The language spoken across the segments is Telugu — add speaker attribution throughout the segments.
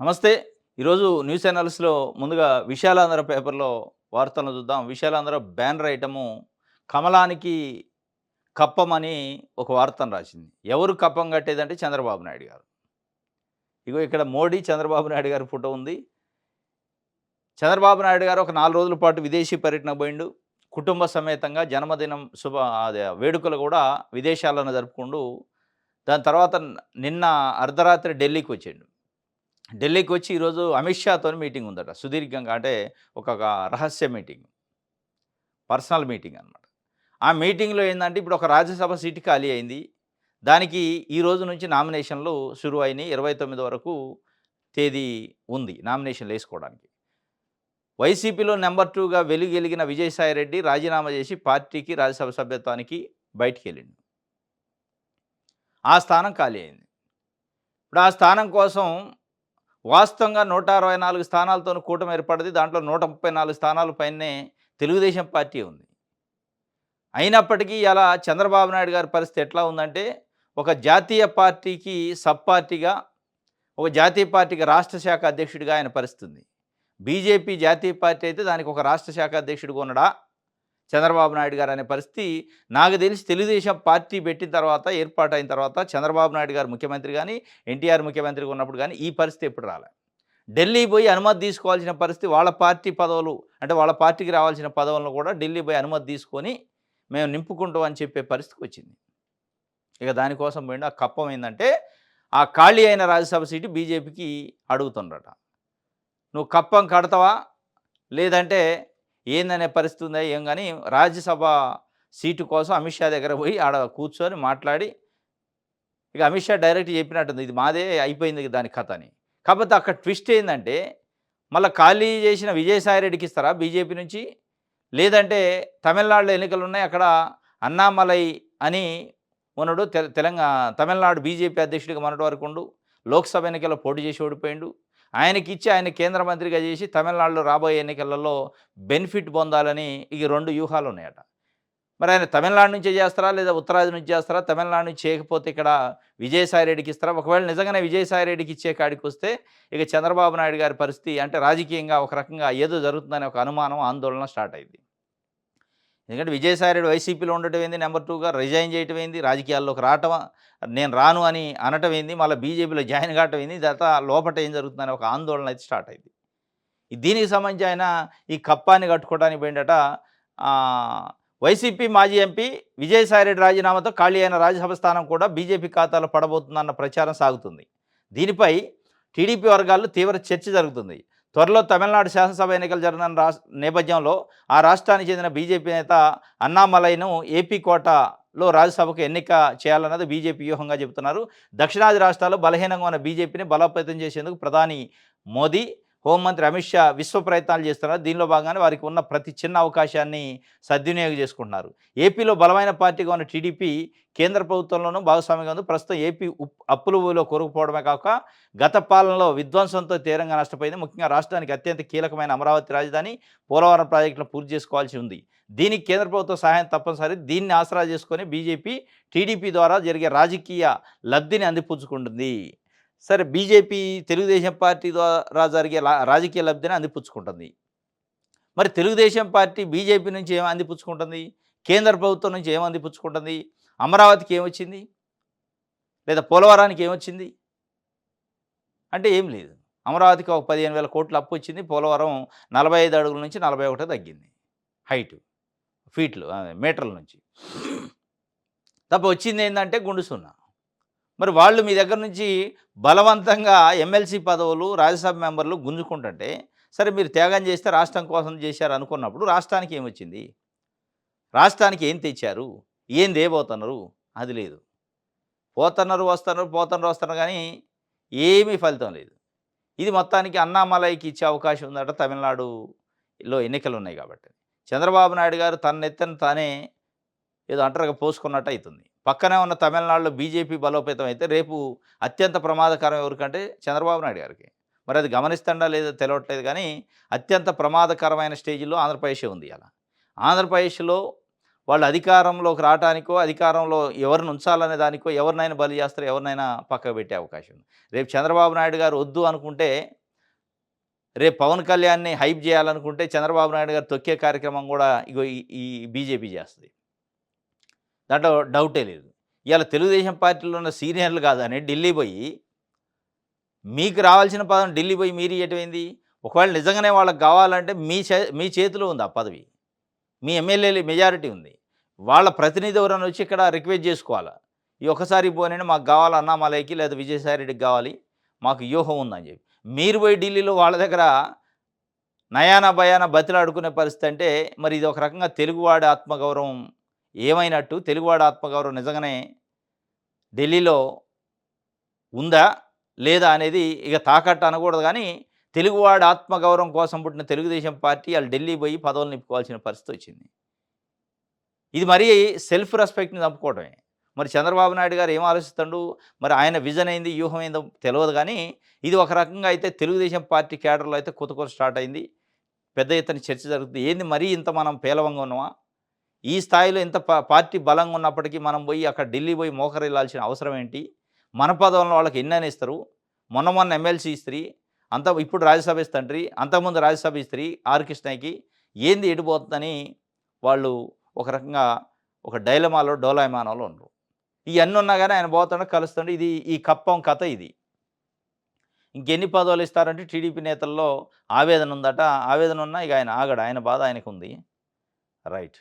Speaker 1: నమస్తే. ఈరోజు న్యూస్ అనాలిసిస్‌లో ముందుగా విశాలాంధ్ర పేపర్‌లో వార్తలను చూద్దాం. విశాలాంధ్ర బ్యానర్ ఐటము కమలానికి కప్పమని ఒక వార్తను రాసింది. ఎవరు కప్పం కట్టేదంటే చంద్రబాబు నాయుడు గారు. ఇగో ఇక్కడ మోడీ, చంద్రబాబు నాయుడు గారి ఫోటో ఉంది. చంద్రబాబు నాయుడు గారు ఒక 4 రోజుల పాటు విదేశీ పర్యటనకు పోయిండు. కుటుంబ సమేతంగా జన్మదినం అదే వేడుకలు కూడా విదేశాల్లోనే జరుపుకుంటూ దాని తర్వాత నిన్న అర్ధరాత్రి ఢిల్లీకొచ్చిండు. ఢిల్లీకొచ్చి ఈరోజు అమిత్ షాతోని మీటింగ్ ఉందట. సుదీర్ఘంగా అంటే ఒక రహస్య మీటింగ్. పర్సనల్ మీటింగ్ అనమాట. ఆ మీటింగ్‌లో ఏందంటే ఇప్పుడు ఒక రాజ్యసభ సీటు ఖాళీ అయింది. దానికి ఈ రోజు నుంచి నామినేషన్‌లు షురు అయినాయి. 29 వరకు తేదీ ఉంది నామినేషన్‌లేసుకోవడానికి. వైసీపీలో నంబర్ 2గా వెలుగెలిగిన విజయసాయిరెడ్డి రాజీనామా చేసి పార్టీకి రాజ్యసభ సభ్యత్వానికి బయటికెళ్ళిండు. ఆ స్థానం ఖాళీ అయింది. ఇప్పుడు ఆ స్థానం కోసం వాస్తవంగా 164 స్థానాలతోని కూటమి ఏర్పడింది. దాంట్లో 134 స్థానాల పైనే తెలుగుదేశం పార్టీ ఉంది. అయినప్పటికీ ఇలా చంద్రబాబు నాయుడు గారి పరిస్థితి ఎట్లా ఉందంటే, ఒక జాతీయ పార్టీకి సబ్ పార్టీగా, ఒక జాతీయ పార్టీకి రాష్ట్ర శాఖ అధ్యక్షుడిగా ఆయన పరిస్థితి ఉంది. బీజేపీ జాతీయ పార్టీ అయితే దానికి ఒక రాష్ట్ర శాఖ అధ్యక్షుడిగా ఉన్నాడా చంద్రబాబు నాయుడు గారు అనే పరిస్థితి నాకు తెలిసి తెలుగుదేశం పార్టీ పెట్టిన తర్వాత, ఏర్పాటైన తర్వాత చంద్రబాబు నాయుడు గారు ముఖ్యమంత్రి గానీ, ఎన్టీఆర్ ముఖ్యమంత్రిగా ఉన్నప్పుడు గానీ ఈ పరిస్థితి ఎప్పుడు రాలే. ఢిల్లీ పోయి అనుమతి తీసుకోవాల్సిన పరిస్థితి వాళ్ళ పార్టీ పదవులు అంటే వాళ్ళ పార్టీకి రావాల్సిన పదవులను కూడా ఢిల్లీ పోయి అనుమతి తీసుకొని మేము నింపుకుంటాం అని చెప్పే పరిస్థితికి వచ్చింది. ఇక దానికోసం పోయిండు. ఆ కప్పం ఏందంటే ఆ ఖాళీ అయిన రాజ్యసభ సీటు బీజేపీకి అడుగుతుండ్రట. నువ్వు కప్పం కడతావా? లేదంటే ఏందనే పరిస్థితి ఉందా ఏం గాని రాజ్యసభ సీటు కోసం అమిత్ షా దగ్గర పోయి ఆడ కూర్చొని మాట్లాడి ఇక అమిత్ షా డైరెక్ట్ చెప్పినట్టుంది. ఇది మాదే అయిపోయింది దాని కథ అని. కాకపోతే అక్కడ ట్విస్ట్ ఏందంటే మళ్ళా ఖాళీ చేసిన విజయసాయిరెడ్డికి ఇస్తారా బీజేపీ నుంచి? లేదంటే తమిళనాడులో ఎన్నికలున్నాయి. అక్కడ అన్నామలై అని ఉన్నడు తమిళనాడు బీజేపీ అధ్యక్షుడిగా మొన్నటి వరకు ఉండు. లోక్‌సభ ఎన్నికల్లో పోటీ చేసి ఓడిపోయిండు. ఆయనకిచ్చి ఆయన కేంద్ర మంత్రిగా చేసి తమిళనాడులో రాబోయే ఎన్నికలలో బెనిఫిట్ పొందాలని ఇగ 2 వ్యూహాలున్నాయట. మరి ఆయన తమిళనాడు నుంచే చేస్తారా? లేదా ఉత్తరాది నుంచి చేస్తారా? తమిళనాడు నుంచి చేయకపోతే ఇక్కడ విజయసాయిరెడ్డికి ఇస్తారా? ఒకవేళ నిజంగానే విజయసాయిరెడ్డికి ఇచ్చే కాడికొస్తే ఇక చంద్రబాబు నాయుడు గారి పరిస్థితి అంటే రాజకీయంగా ఒక రకంగా ఏదో జరుగుతుందనే ఒక అనుమానం, ఆందోళన స్టార్ట్ అయింది. ఎందుకంటే విజయసాయిరెడ్డి వైసీపీలో ఉండటం ఏంది, నంబర్ 2గా రిజైన్ చేయటం ఏంది, రాజకీయాల్లోకి రావటమా, నేను రాను అని అనటం ఏంది, మళ్ళీ బీజేపీలో జాయిన్ కావటం ఏంది, ఇదంతా లోపట ఏం జరుగుతుందనే ఒక ఆందోళన అయితే స్టార్ట్ అయింది. దీనికి సంబంధించి ఆయన ఈ కప్పాన్ని కట్టుకోవడానికి పోయిండట. వైసీపీ మాజీ ఎంపీ విజయసాయిరెడ్డి రాజీనామాతో ఖాళీ అయిన రాజ్యసభ స్థానం కూడా బీజేపీ ఖాతాలో పడబోతుందన్న ప్రచారం సాగుతుంది. దీనిపై టీడీపీ వర్గాల్లో తీవ్ర చర్చ జరుగుతుంది. త్వరలో తమిళనాడు శాసనసభ ఎన్నికలు జరగనున్న నేపథ్యంలో ఆ రాష్ట్రానికి చెందిన బీజేపీ నేత అన్నామలైను ఏపీ కోటాలో రాజ్యసభకు ఎన్నిక చేయాలన్నది బీజేపీ వ్యూహంగా చెబుతున్నారు. దక్షిణాది రాష్ట్రాల్లో బలహీనంగా ఉన్న బీజేపీని బలోపేతం చేసేందుకు ప్రధాని మోదీ, హోంమంత్రి అమిత్ షా విశ్వ ప్రయత్నాలు చేస్తున్నారు. దీనిలో భాగంగానే వారికి ఉన్న ప్రతి చిన్న అవకాశాన్ని సద్వినియోగం చేసుకుంటున్నారు. ఏపీలో బలమైన పార్టీగా ఉన్న టీడీపీ కేంద్ర ప్రభుత్వంలోనూ భాగస్వామ్యంగా ఉంది. ప్రస్తుతం ఏపీ అప్పుల ఊబిలో కూరుకుపోవడమే కాక గత పాలనలో విధ్వంసంతో తీవ్రంగా నష్టపోయింది. ముఖ్యంగా రాష్ట్రానికి అత్యంత కీలకమైన అమరావతి రాజధాని, పోలవరం ప్రాజెక్టులను పూర్తి చేసుకోవాల్సి ఉంది. దీనికి కేంద్ర ప్రభుత్వ సహాయం తప్పనిసరి. దీన్ని ఆసరా చేసుకొని బీజేపీ, టీడీపీ ద్వారా జరిగే రాజకీయ లబ్ధిని అందిపుచ్చుకుంటుంది. సరే, బీజేపీ తెలుగుదేశం పార్టీ ద్వారా జరిగే రాజకీయ లబ్ధిని అందిపుచ్చుకుంటుంది. మరి తెలుగుదేశం పార్టీ బీజేపీ నుంచి ఏం అందిపుచ్చుకుంటుంది? కేంద్ర ప్రభుత్వం నుంచి ఏం అందిపుచ్చుకుంటుంది? అమరావతికి ఏమొచ్చింది? లేదా పోలవరానికి ఏమొచ్చింది? అంటే ఏం లేదు. అమరావతికి ఒక 15,000 కోట్ల అప్పొచ్చింది. పోలవరం 45 అడుగుల నుంచి 41 తగ్గింది హైటు. ఫీట్లు మీటర్ల నుంచి. తప్ప వచ్చిందేందంటే గుండు సున్నా. మరి వాళ్ళు మీ దగ్గర నుంచి బలవంతంగా ఎమ్మెల్సీ పదవులు, రాజ్యసభ మెంబర్లు గుంజుకుంటుంటే, సరే మీరు త్యాగం చేస్తే రాష్ట్రం కోసం చేశారు అనుకున్నప్పుడు రాష్ట్రానికి ఏమొచ్చింది? రాష్ట్రానికి ఏం తెచ్చారు? ఏం తేబోతున్నారు? అది లేదు. పోతున్నారు, వస్తున్నారు, పోతున్నారు, వస్తున్నారు కానీ ఏమీ ఫలితం లేదు. ఇది మొత్తానికి అన్నామలైకి ఇచ్చే అవకాశం ఉందట తమిళనాడులో ఎన్నికలున్నాయి కాబట్టి. చంద్రబాబు నాయుడు గారు తన నెత్తిన తానే ఏదో అంటరుగా పోసుకున్నట్టు అయితుంది. పక్కనే ఉన్న తమిళనాడులో బీజేపీ బలోపేతం అయితే రేపు అత్యంత ప్రమాదకరం ఎవరికంటే చంద్రబాబు నాయుడు గారికి. మరి అది గమనిస్తుండా లేదో తెలవట్లేదు కానీ అత్యంత ప్రమాదకరమైన స్టేజ్‌లో ఆంధ్రప్రదేశే ఉంది ఇయాల. ఆంధ్రప్రదేశ్‌లో వాళ్ళు అధికారంలోకి రావటానికో, అధికారంలో ఎవరిని ఉంచాలనే దానికో ఎవరినైనా బలి చేస్తారు, ఎవరినైనా పక్కకు పెట్టే అవకాశం ఉంది. రేపు చంద్రబాబు నాయుడు గారు వద్దు అనుకుంటే, రేపు పవన్ కళ్యాణ్‌ని హైప్ చేయాలనుకుంటే చంద్రబాబు నాయుడు గారు తొక్కే కార్యక్రమం కూడా ఇగో ఈ ఈ బీజేపీ చేస్తది. దాంట్లో డౌటే లేదు. ఇయాల తెలుగుదేశం పార్టీలో ఉన్న సీనియర్లు కాదని ఢిల్లీ పోయి, మీకు రావాల్సిన పదవిని ఢిల్లీ పోయి మీరు ఇయ్యటమేంది? ఒకవేళ నిజంగానే వాళ్ళకి కావాలంటే మీ చేతిలో ఉంది ఆ పదవి. మీ ఎమ్మెల్యేలు మెజారిటీ ఉంది. వాళ్ళ ప్రతినిధి ఎవరైనా వచ్చి ఇక్కడ రిక్వెస్ట్ చేసుకోవాలా. ఈ ఒక్కసారి పోనీయండి మాకు కావాలి అన్నామలైకి లేదా విజయసాయి రెడ్డికి కావాలి. మాకు వ్యూహం ఉందని చెప్పి. మీరు పోయి ఢిల్లీలో వాళ్ళ దగ్గర నయానా భయాన బతిలాడుకునే పరిస్థితి అంటే మరి ఇది ఒక రకంగా తెలుగువాడి ఆత్మగౌరవం ఏమైనట్టు? తెలుగువాడి ఆత్మగౌరవం నిజంగానే ఢిల్లీలో ఉందా? లేదా? అనేది ఇక తాకట్టు అనకూడదు గానీ, తెలుగువాడి ఆత్మగౌరవం కోసం పుట్టిన తెలుగుదేశం పార్టీ ఆళ్ళు ఢిల్లీ పోయి పదవులు నింపుకోవాల్సిన పరిస్థితి వచ్చింది. ఇది మరీ సెల్ఫ్ రెస్పెక్ట్‌ని చంపుకోవడమే. మరి చంద్రబాబు నాయుడు గారు ఏం ఆలోచిస్తుండు? మరి ఆయన విజన్ ఏంది? వ్యూహం ఏందో తెలవదు గానీ, ఇది ఒక రకంగా అయితే తెలుగుదేశం పార్టీ క్యాడర్‌లో అయితే కుతకుత స్టార్ట్ అయింది. పెద్ద ఎత్తున చర్చ జరుగుతుంది. ఏంది మరీ ఇంత మనం పేలవంగా ఉన్నామా? ఈ స్థాయిలో ఇంత పార్టీ బలంగా ఉన్నప్పటికీ మనం పోయి అక్కడ ఢిల్లీ పోయి మోకరిల్లాల్సిన అవసరం ఏంటి? మన పదవులను వాళ్ళకి ఎన్నని ఇస్తారు? మొన్న ఎమ్మెల్సీ ఇస్త్రీ, ఇప్పుడు రాజ్యసభ ఇస్తండ్రి, అంతకుముందు రాజ్యసభ ఇస్త్రీ ఆర్ కృష్ణయ్యకి ఏంది ఎటుపోతుందని వాళ్ళు ఒక రకంగా ఒక డైలమాలో, డోలాయమానంలో ఉండరు. ఇయన్నీ ఉన్నా గానీ ఆయన పోతుండు, కలుస్తుండు. ఇది ఈ కప్పం కథ ఇది. ఇంకెన్ని పదవులు ఇస్తారంటే టీడీపీ నేతల్లో ఆవేదన ఉందట. ఆవేదన ఉన్నా ఇక ఆయన ఆగడు. ఆయన బాధ ఆయనకుంది. రైట్.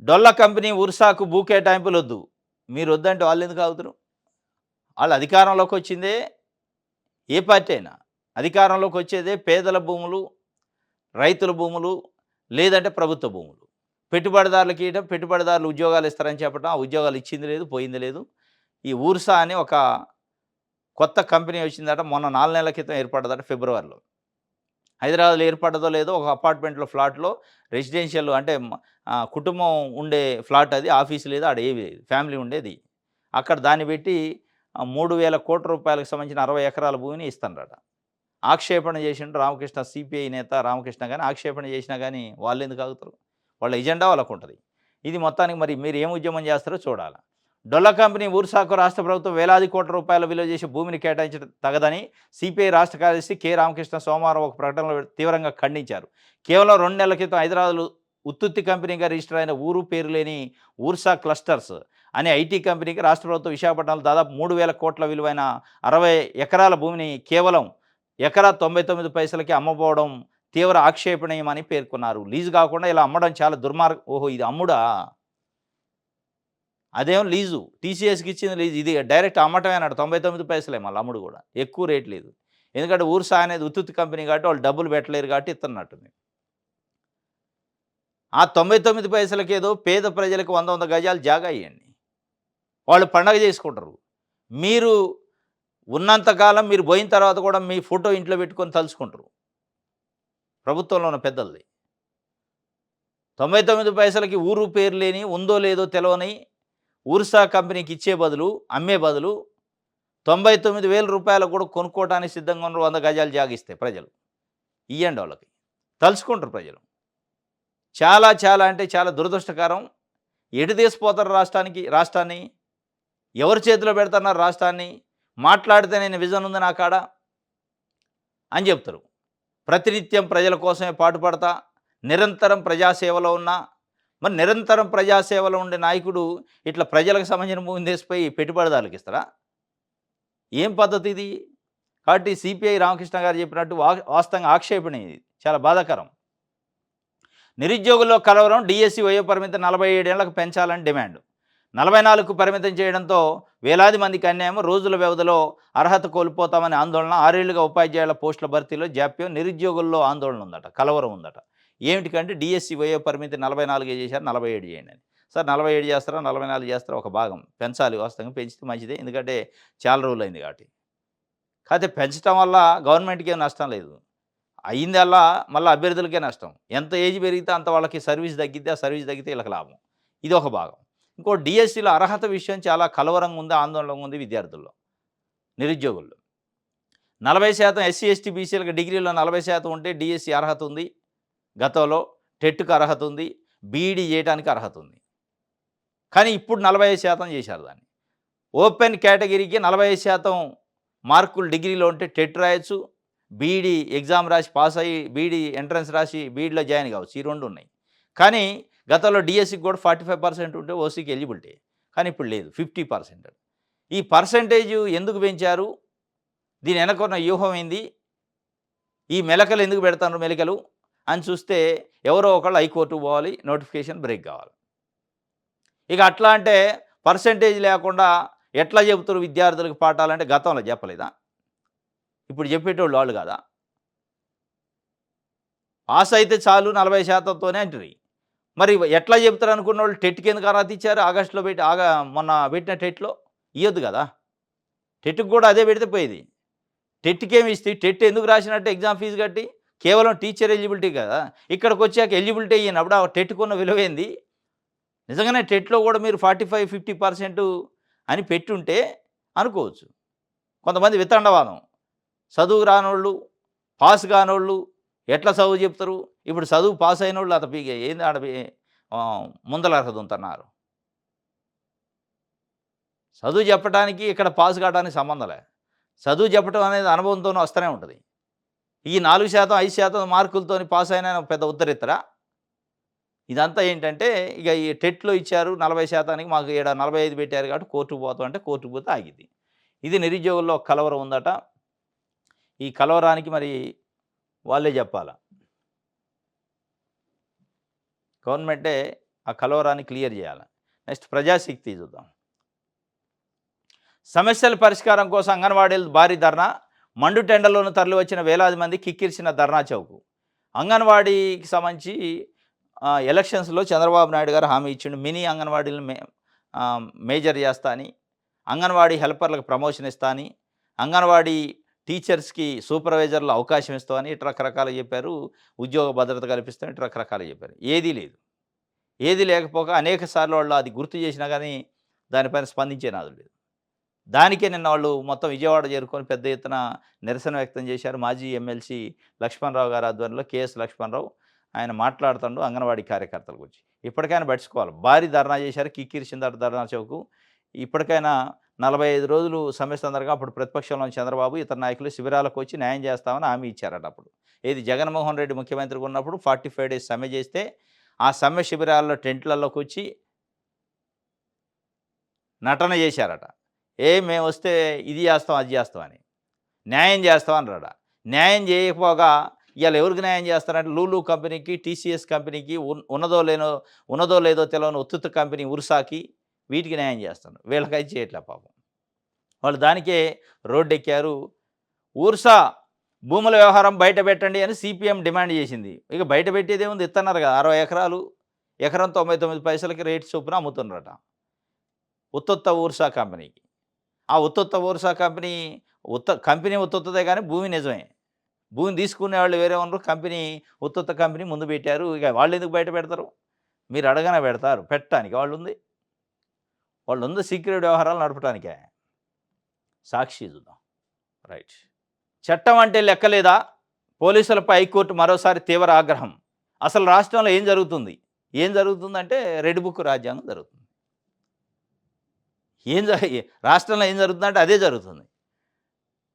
Speaker 1: డొల్ల కంపెనీ ఉర్సాకు భూ కేటాయింపులొద్దు. మీరొద్దంటే వాళ్ళెందుకు ఆగుతురు? ఆళ్ళు అధికారంలోకి వచ్చిందే ఏ పార్టీ అయినా. అధికారంలోకి వచ్చేదే పేదల భూములు, రైతుల భూములు, లేదంటే ప్రభుత్వ భూములు. పెట్టుబడిదారులకి ఇయటం, పెట్టుబడిదారులు ఉద్యోగాలు ఇస్తారని చెప్పడం, ఆ ఉద్యోగాలు ఇచ్చింది లేదు, పోయింది లేదు. ఈ ఊర్సా అని ఒక కొత్త కంపెనీ వచ్చిందట. మొన్న 4 నెలల క్రితం ఏర్పడ్డదట ఫిబ్రవరిలో. హైదరాబాద్‌లో ఏర్పడ్డదో లేదో ఒక అపార్ట్మెంట్‌లో ఫ్లాట్‌లో రెసిడెన్షియల్ అంటే కుటుంబం ఉండే ఫ్లాట్ అది. ఆఫీస్ లేదు, ఆడ ఏవి లేదు. ఫ్యామిలీ ఉండేది. అక్కడ దాన్ని పెట్టి 3,000,00,00,000 సంబంధించిన 60 ఎకరాల భూమిని ఇస్తాండ్రట. ఆక్షేపణ చేసిండు రామకృష్ణ, సిపిఐ నేత రామకృష్ణ గాని ఆక్షేపణ చేసినా గానీ వాళ్ళెందుకు ఆగుతారు? వాళ్ళ ఎజెండా వాళ్ళకుంటది. ఇది మొత్తానికి మరి మీరు ఏం ఉద్యమం చేస్తారో చూడాల. డొల్ల కంపెనీ ఊర్సాకు రాష్ట్ర ప్రభుత్వం వేలాది కోట్ల రూపాయల విలువ చేసే భూమిని కేటాయించడం తగదని సిపిఐ రాష్ట్ర కార్యదర్శి కె రామకృష్ణ సోమవారం ఒక ప్రకటనలో తీవ్రంగా ఖండించారు. కేవలం 2 నెలల క్రితం హైదరాబాద్‌లో ఉత్తుత్తి కంపెనీగా రిజిస్టర్ అయిన ఊరు పేరు లేని ఊర్సా క్లస్టర్స్ అనే ఐటీ కంపెనీకి రాష్ట్ర ప్రభుత్వం విశాఖపట్నంలో దాదాపు 3,000 కోట్ల విలువైన 60 ఎకరాల భూమిని కేవలం ఎకరా 99 పైసలకి అమ్మబోవడం తీవ్ర ఆక్షేపణీయమని పేర్కొన్నారు. లీజు కాకుండా ఇలా అమ్మడం చాలా ఓహో! ఇది అమ్ముడా? అదేమో లీజు. టీసీఎస్‌కి ఇచ్చింది లీజు. ఇది డైరెక్ట్ అమ్మటమే అన్నాడు. 99 పైసలే మళ్ళీ అమ్ముడు కూడా. ఎక్కువ రేట్ లేదు. ఎందుకంటే ఊర్సా అనేది ఉత్తుత్తి కంపెనీ కాబట్టి వాళ్ళు డబ్బులు పెట్టలేరు కాబట్టి ఇస్తున్నట్టుంది. ఆ 99 పైసలకేదో పేద ప్రజలకు 100, 100 గజాలు జాగా ఇయ్యండి. వాళ్ళు పండగ చేసుకుంటారు. మీరు ఉన్నంత కాలం మీరు పోయిన తర్వాత కూడా మీ ఫోటో ఇంట్లో పెట్టుకొని తలుచుకుంటారు. ప్రభుత్వంలో ఉన్న పెద్దలది. 99 పైసలకి ఊరు పేరు లేని, ఉందో లేదో తెలవని ఊర్సా కంపెనీకి ఇచ్చే బదులు, అమ్మే బదులు రూ. 99,000 కూడా కొనుక్కోవడానికి సిద్ధంగా ఉన్నారు 100 గజాలు జాగిస్తే ప్రజలు. ఇయ్యండి వాళ్ళకి. తలుచుకుంటారు ప్రజలు. చాలా చాలా అంటే చాలా దురదృష్టకరం. ఎటు తీసుకుపోతారు రాష్ట్రాన్ని? ఎవరి చేతిలో పెడుతున్నారు రాష్ట్రాన్ని? మాట్లాడితే నేను విజన్ ఉంది నా కాడ అని చెప్తారు. ప్రతినిత్యం ప్రజల కోసమే పాటుపడతా, నిరంతరం ప్రజాసేవలో ఉన్నా. మరి నిరంతరం ప్రజాసేవలో ఉండే నాయకుడు ఇట్లా ప్రజలకు సంబంధించిన భూమిని తీసిపోయి పెట్టుబడిదారులకు ఇస్తారా? ఏం పద్ధతి ఇది? కాబట్టి సిపిఐ రామకృష్ణ గారు చెప్పినట్టు వాస్తవంగా ఆక్షేపణ ఇది. చాలా బాధాకరం. నిరుద్యోగుల్లో కలవరం, డిఎస్సి వయోపరిమితి 47 ఏళ్లకు పెంచాలని డిమాండ్. 44కు పరిమితం చేయడంతో వేలాది మందికి అన్యాయం, రోజుల వ్యవధిలో అర్హత కోల్పోతామని ఆందోళన, 6 ఏళ్లుగా ఉపాధ్యాయుల పోస్టుల భర్తీలో జాప్యం, నిరుద్యోగుల్లో ఆందోళన ఉందట, కలవరం ఉందట. ఏమిటికంటే డిఎస్సి వయోపరిమితి 44 చేశారు, 47 చేయండి అని. సార్ 47 చేస్తారా, 44 చేస్తారా? ఒక భాగం పెంచాలి, వాస్తవంగా పెంచితే మంచిదే, ఎందుకంటే చాలా రోజులైంది కాబట్టి. కాకపోతే పెంచడం వల్ల గవర్నమెంట్కి ఏం నష్టం లేదు. అయిందల్లా మళ్ళీ అభ్యర్థులకే నష్టం. ఎంత ఏజ్ పెరిగితే అంత వాళ్ళకి సర్వీస్ తగ్గిద్ది, ఆ సర్వీస్ తగ్గితే వీళ్ళకి లాభం. ఇది ఒక భాగం. ఇంకో డిఎస్సిలో అర్హత విషయం చాలా కలవరంగా ఉంది, ఆందోళనగా ఉంది విద్యార్థుల్లో, నిరుద్యోగుల్లో. 40% ఎస్సీ ఎస్టీ బీసీలకు డిగ్రీలో 40% ఉంటే డిఎస్సి అర్హత ఉంది గతంలో. టెట్‌కి అర్హత ఉంది. బీఈడీ చేయడానికి అర్హత ఉంది. కానీ ఇప్పుడు 45% చేశారు దాన్ని. ఓపెన్ కేటగిరీకి 45% మార్కులు డిగ్రీలో ఉంటే టెట్ రాయొచ్చు. బీఈడీ ఎగ్జామ్ రాసి పాస్ అయ్యి బీఈడీ ఎంట్రన్స్ రాసి బీఈడీలో జాయిన్ కావచ్చు. ఈ 2 ఉన్నాయి. కానీ గతంలో డీఎస్సీకి కూడా 45% ఉంటే ఓసీకి ఎలిజిబిలిటీ. కానీ ఇప్పుడు లేదు. 50%. ఈ పర్సెంటేజ్ ఎందుకు పెంచారు? దీని వెనక ఉన్న వ్యూహం ఏంది? ఈ మెలకలు ఎందుకు పెడతారు మెలికలు అని చూస్తే ఎవరో ఒకళ్ళు హైకోర్టుకు పోవాలి. నోటిఫికేషన్ బ్రేక్ కావాలి. ఇక అట్లా అంటే పర్సెంటేజ్ లేకుండా ఎట్లా చెబుతారు విద్యార్థులకు పాఠాలంటే గతంలో చెప్పలేదా? ఇప్పుడు చెప్పేటోళ్ళు వాళ్ళు కాదా? పాస్ అయితే చాలు 40%తోనే అంటారు. మరి ఎట్లా చెప్తారు అనుకున్నోళ్ళు టెట్‌కి ఎందుకు అర్హత ఇచ్చారు? ఆగస్టులో పెట్టి మొన్న పెట్టిన టెట్‌లో ఇయ్యొద్దు కదా! టెట్‌కి కూడా అదే పెడితే పోయేది. టెట్‌కేమి ఇస్తే టెట్ ఎందుకు రాసినట్టు ఎగ్జామ్ ఫీజు కట్టి? కేవలం టీచర్ ఎలిజిబిలిటీ కదా! ఇక్కడికొచ్చాక ఎలిజిబిలిటీ ఇయ్యనప్పుడు ఆ టెట్‌కున్న విలువేంది? నిజంగానే టెట్‌లో కూడా మీరు 45, 50% అని పెట్టుంటే అనుకోవచ్చు. కొంతమంది వితండవాదం. చదువు రానోళ్ళు, పాస్ కానోళ్ళు ఎట్లా చదువు చెప్తారు? ఇప్పుడు చదువు పాస్ అయినోళ్ళు అత పీకే ఏంది ఆడ ముందల అర్హత ఉంటున్నారు. చదువు చెప్పడానికి ఇక్కడ పాస్ కావడానికి సంబంధం లే. చదువు చెప్పడం అనేది అనుభవంతోనే వస్తూనే ఉంటది. ఈ 4%, 5% మార్కులతోని పాస్ అయిన పెద్ద ఉద్ధరిత్తరా? ఇదంతా ఏంటంటే ఇక ఈ టెట్‌లో ఇచ్చారు 40%కి మాకు ఈడ 45 పెట్టారు కాబట్టి కోర్టుకు పోతాం అంటే కోర్టుకు పోతే ఆగిద్ది. ఇది నిరుద్యోగుల్లో ఒక కలవరం ఉందట. ఈ కలవరానికి మరి వాళ్ళే చెప్పాల. గవర్నమెంటే ఆ కలవరాన్ని క్లియర్ చేయాలి. నెక్స్ట్ ప్రజాశక్తి చూద్దాం. సమస్యల పరిష్కారం కోసం అంగన్వాడీలు భారీ ధర్నా. మండుటెండలోను తరలివచ్చిన వేలాది మంది కిక్కిరిసిన ధర్నా చౌకు. అంగన్వాడీకి సంబంధించి ఎలక్షన్స్‌లో చంద్రబాబు నాయుడు గారు హామీ ఇచ్చిండు. మినీ అంగన్వాడీలను మేజర్ చేస్తా అని, అంగన్వాడీ హెల్పర్లకు ప్రమోషన్ ఇస్తా అని, అంగన్వాడీ టీచర్స్‌కి సూపర్వైజర్‌లు అవకాశం ఇస్తామని ఇటు రకరకాలుగా చెప్పారు. ఉద్యోగ భద్రత కల్పిస్తామని ఇటు రకరకాలుగా చెప్పారు. ఏదీ లేదు. ఏది లేకపోగా అనేక సార్లు వాళ్ళు అది గుర్తు చేసినా కానీ దానిపైన స్పందించే నాదుడు లేదు. దానికే నిన్న వాళ్ళు మొత్తం విజయవాడ చేరుకొని పెద్ద ఎత్తున నిరసన వ్యక్తం చేశారు. మాజీ ఎమ్మెల్సీ లక్ష్మణరావు గారి ఆధ్వర్యంలో కేఎస్ లక్ష్మణరావు ఆయన మాట్లాడుతుండు అంగన్వాడీ కార్యకర్తల గురించి. ఇప్పటికైనా పట్టించుకోవాలి. భారీ ధర్నా చేశారు. కిక్కిరిసిందట ధర్నా చౌకు. ఇప్పటికైనా 45 రోజులు సమ్మె సందర్భంగా అప్పుడు ప్రతిపక్షంలో ఉన్న చంద్రబాబు ఇతర నాయకులు శిబిరాలకు వచ్చి న్యాయం చేస్తామని హామీ ఇచ్చారట అప్పుడు. ఏది జగన్మోహన్ రెడ్డి ముఖ్యమంత్రిగా ఉన్నప్పుడు 45 డేస్ సమ్మె చేస్తే ఆ సమ్మె శిబిరాల్లో టెంట్లలోకి వచ్చి నటన చేశారట. మేమొస్తే ఇది చేస్తాం, అది చేస్తాం అని. న్యాయం చేస్తాం అన్నారట. న్యాయం చేయకపోగా ఇవాళ ఎవరికి న్యాయం చేస్తారంటే లూలు కంపెనీకి, టీసీఎస్ కంపెనీకి, ఉన్నదో లేదో తెలవని ఉత్తుత్త కంపెనీ ఉర్సాకి వీటికి న్యాయం చేస్తున్నారు. వీళ్ళకైతే చేయట్లే పాపం. వాళ్ళు దానికే రోడ్డెక్కారు. ఊర్సా భూముల వ్యవహారం బయట పెట్టండి అని సిపిఎం డిమాండ్ చేసింది. ఇక బయట పెట్టేదేముంది ఇత్తన్నారు కదా 60 ఎకరాలు, ఎకరం 99 పైసలకి రేటు చొప్పున అమ్ముతున్నారట. ఉత్తొత్త ఊర్సా కంపెనీకి. ఆ ఉత్తొత్త ఊర్సా కంపెనీ కంపెనీ ఉత్తొత్తదే కానీ భూమి నిజమే. భూమిని తీసుకునే వాళ్ళు వేరే ఉన్నారు. కంపెనీ ఉత్తొత్త కంపెనీ ముందు పెట్టారు. ఇక వాళ్ళెందుకు బయట పెడతారు? మీరు అడగనే పెడతారు. పెట్టడానికి వాళ్ళుంది సీక్రెట్ వ్యవహారాలు నడపడానికే. సాక్షి చూద్దాం. రైట్. చట్టం అంటే లెక్కలేదా? పోలీసులపై హైకోర్టు మరోసారి తీవ్ర ఆగ్రహం. అసలు రాష్ట్రంలో ఏం జరుగుతుంది? ఏం జరుగుతుందంటే రెడ్ బుక్ రాజ్యాంగం జరుగుతుంది. రాష్ట్రంలో ఏం జరుగుతుందంటే అదే జరుగుతుంది.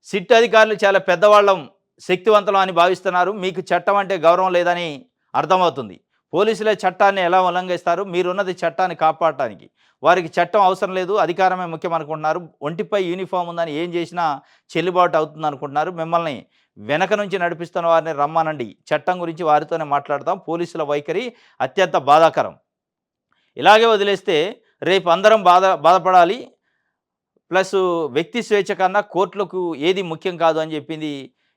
Speaker 1: సిట్ అధికారులు చాలా పెద్దవాళ్ళం, శక్తివంతులం అని భావిస్తున్నారు. మీకు చట్టం అంటే గౌరవం లేదని అర్థమవుతుంది. పోలీసులే చట్టాన్ని ఎలా ఉల్లంఘిస్తారు? మీరున్నది చట్టాన్ని కాపాడటానికి. వారికి చట్టం అవసరం లేదు, అధికారమే ముఖ్యం అనుకుంటున్నారు. ఒంటిపై యూనిఫామ్ ఉందని ఏం చేసినా చెల్లుబాటు అవుతుంది అనుకుంటున్నారు. మిమ్మల్ని వెనక నుంచి నడిపిస్తున్న వారిని రమ్మనండి. చట్టం గురించి వారితోనే మాట్లాడతాం. పోలీసుల వైఖరి అత్యంత బాధాకరం. ఇలాగే వదిలేస్తే రేపు అందరం బాధపడాలి. ప్లస్ వ్యక్తి స్వేచ్ఛ కన్నా కోర్టులకు ఏది ముఖ్యం కాదు అని చెప్పింది.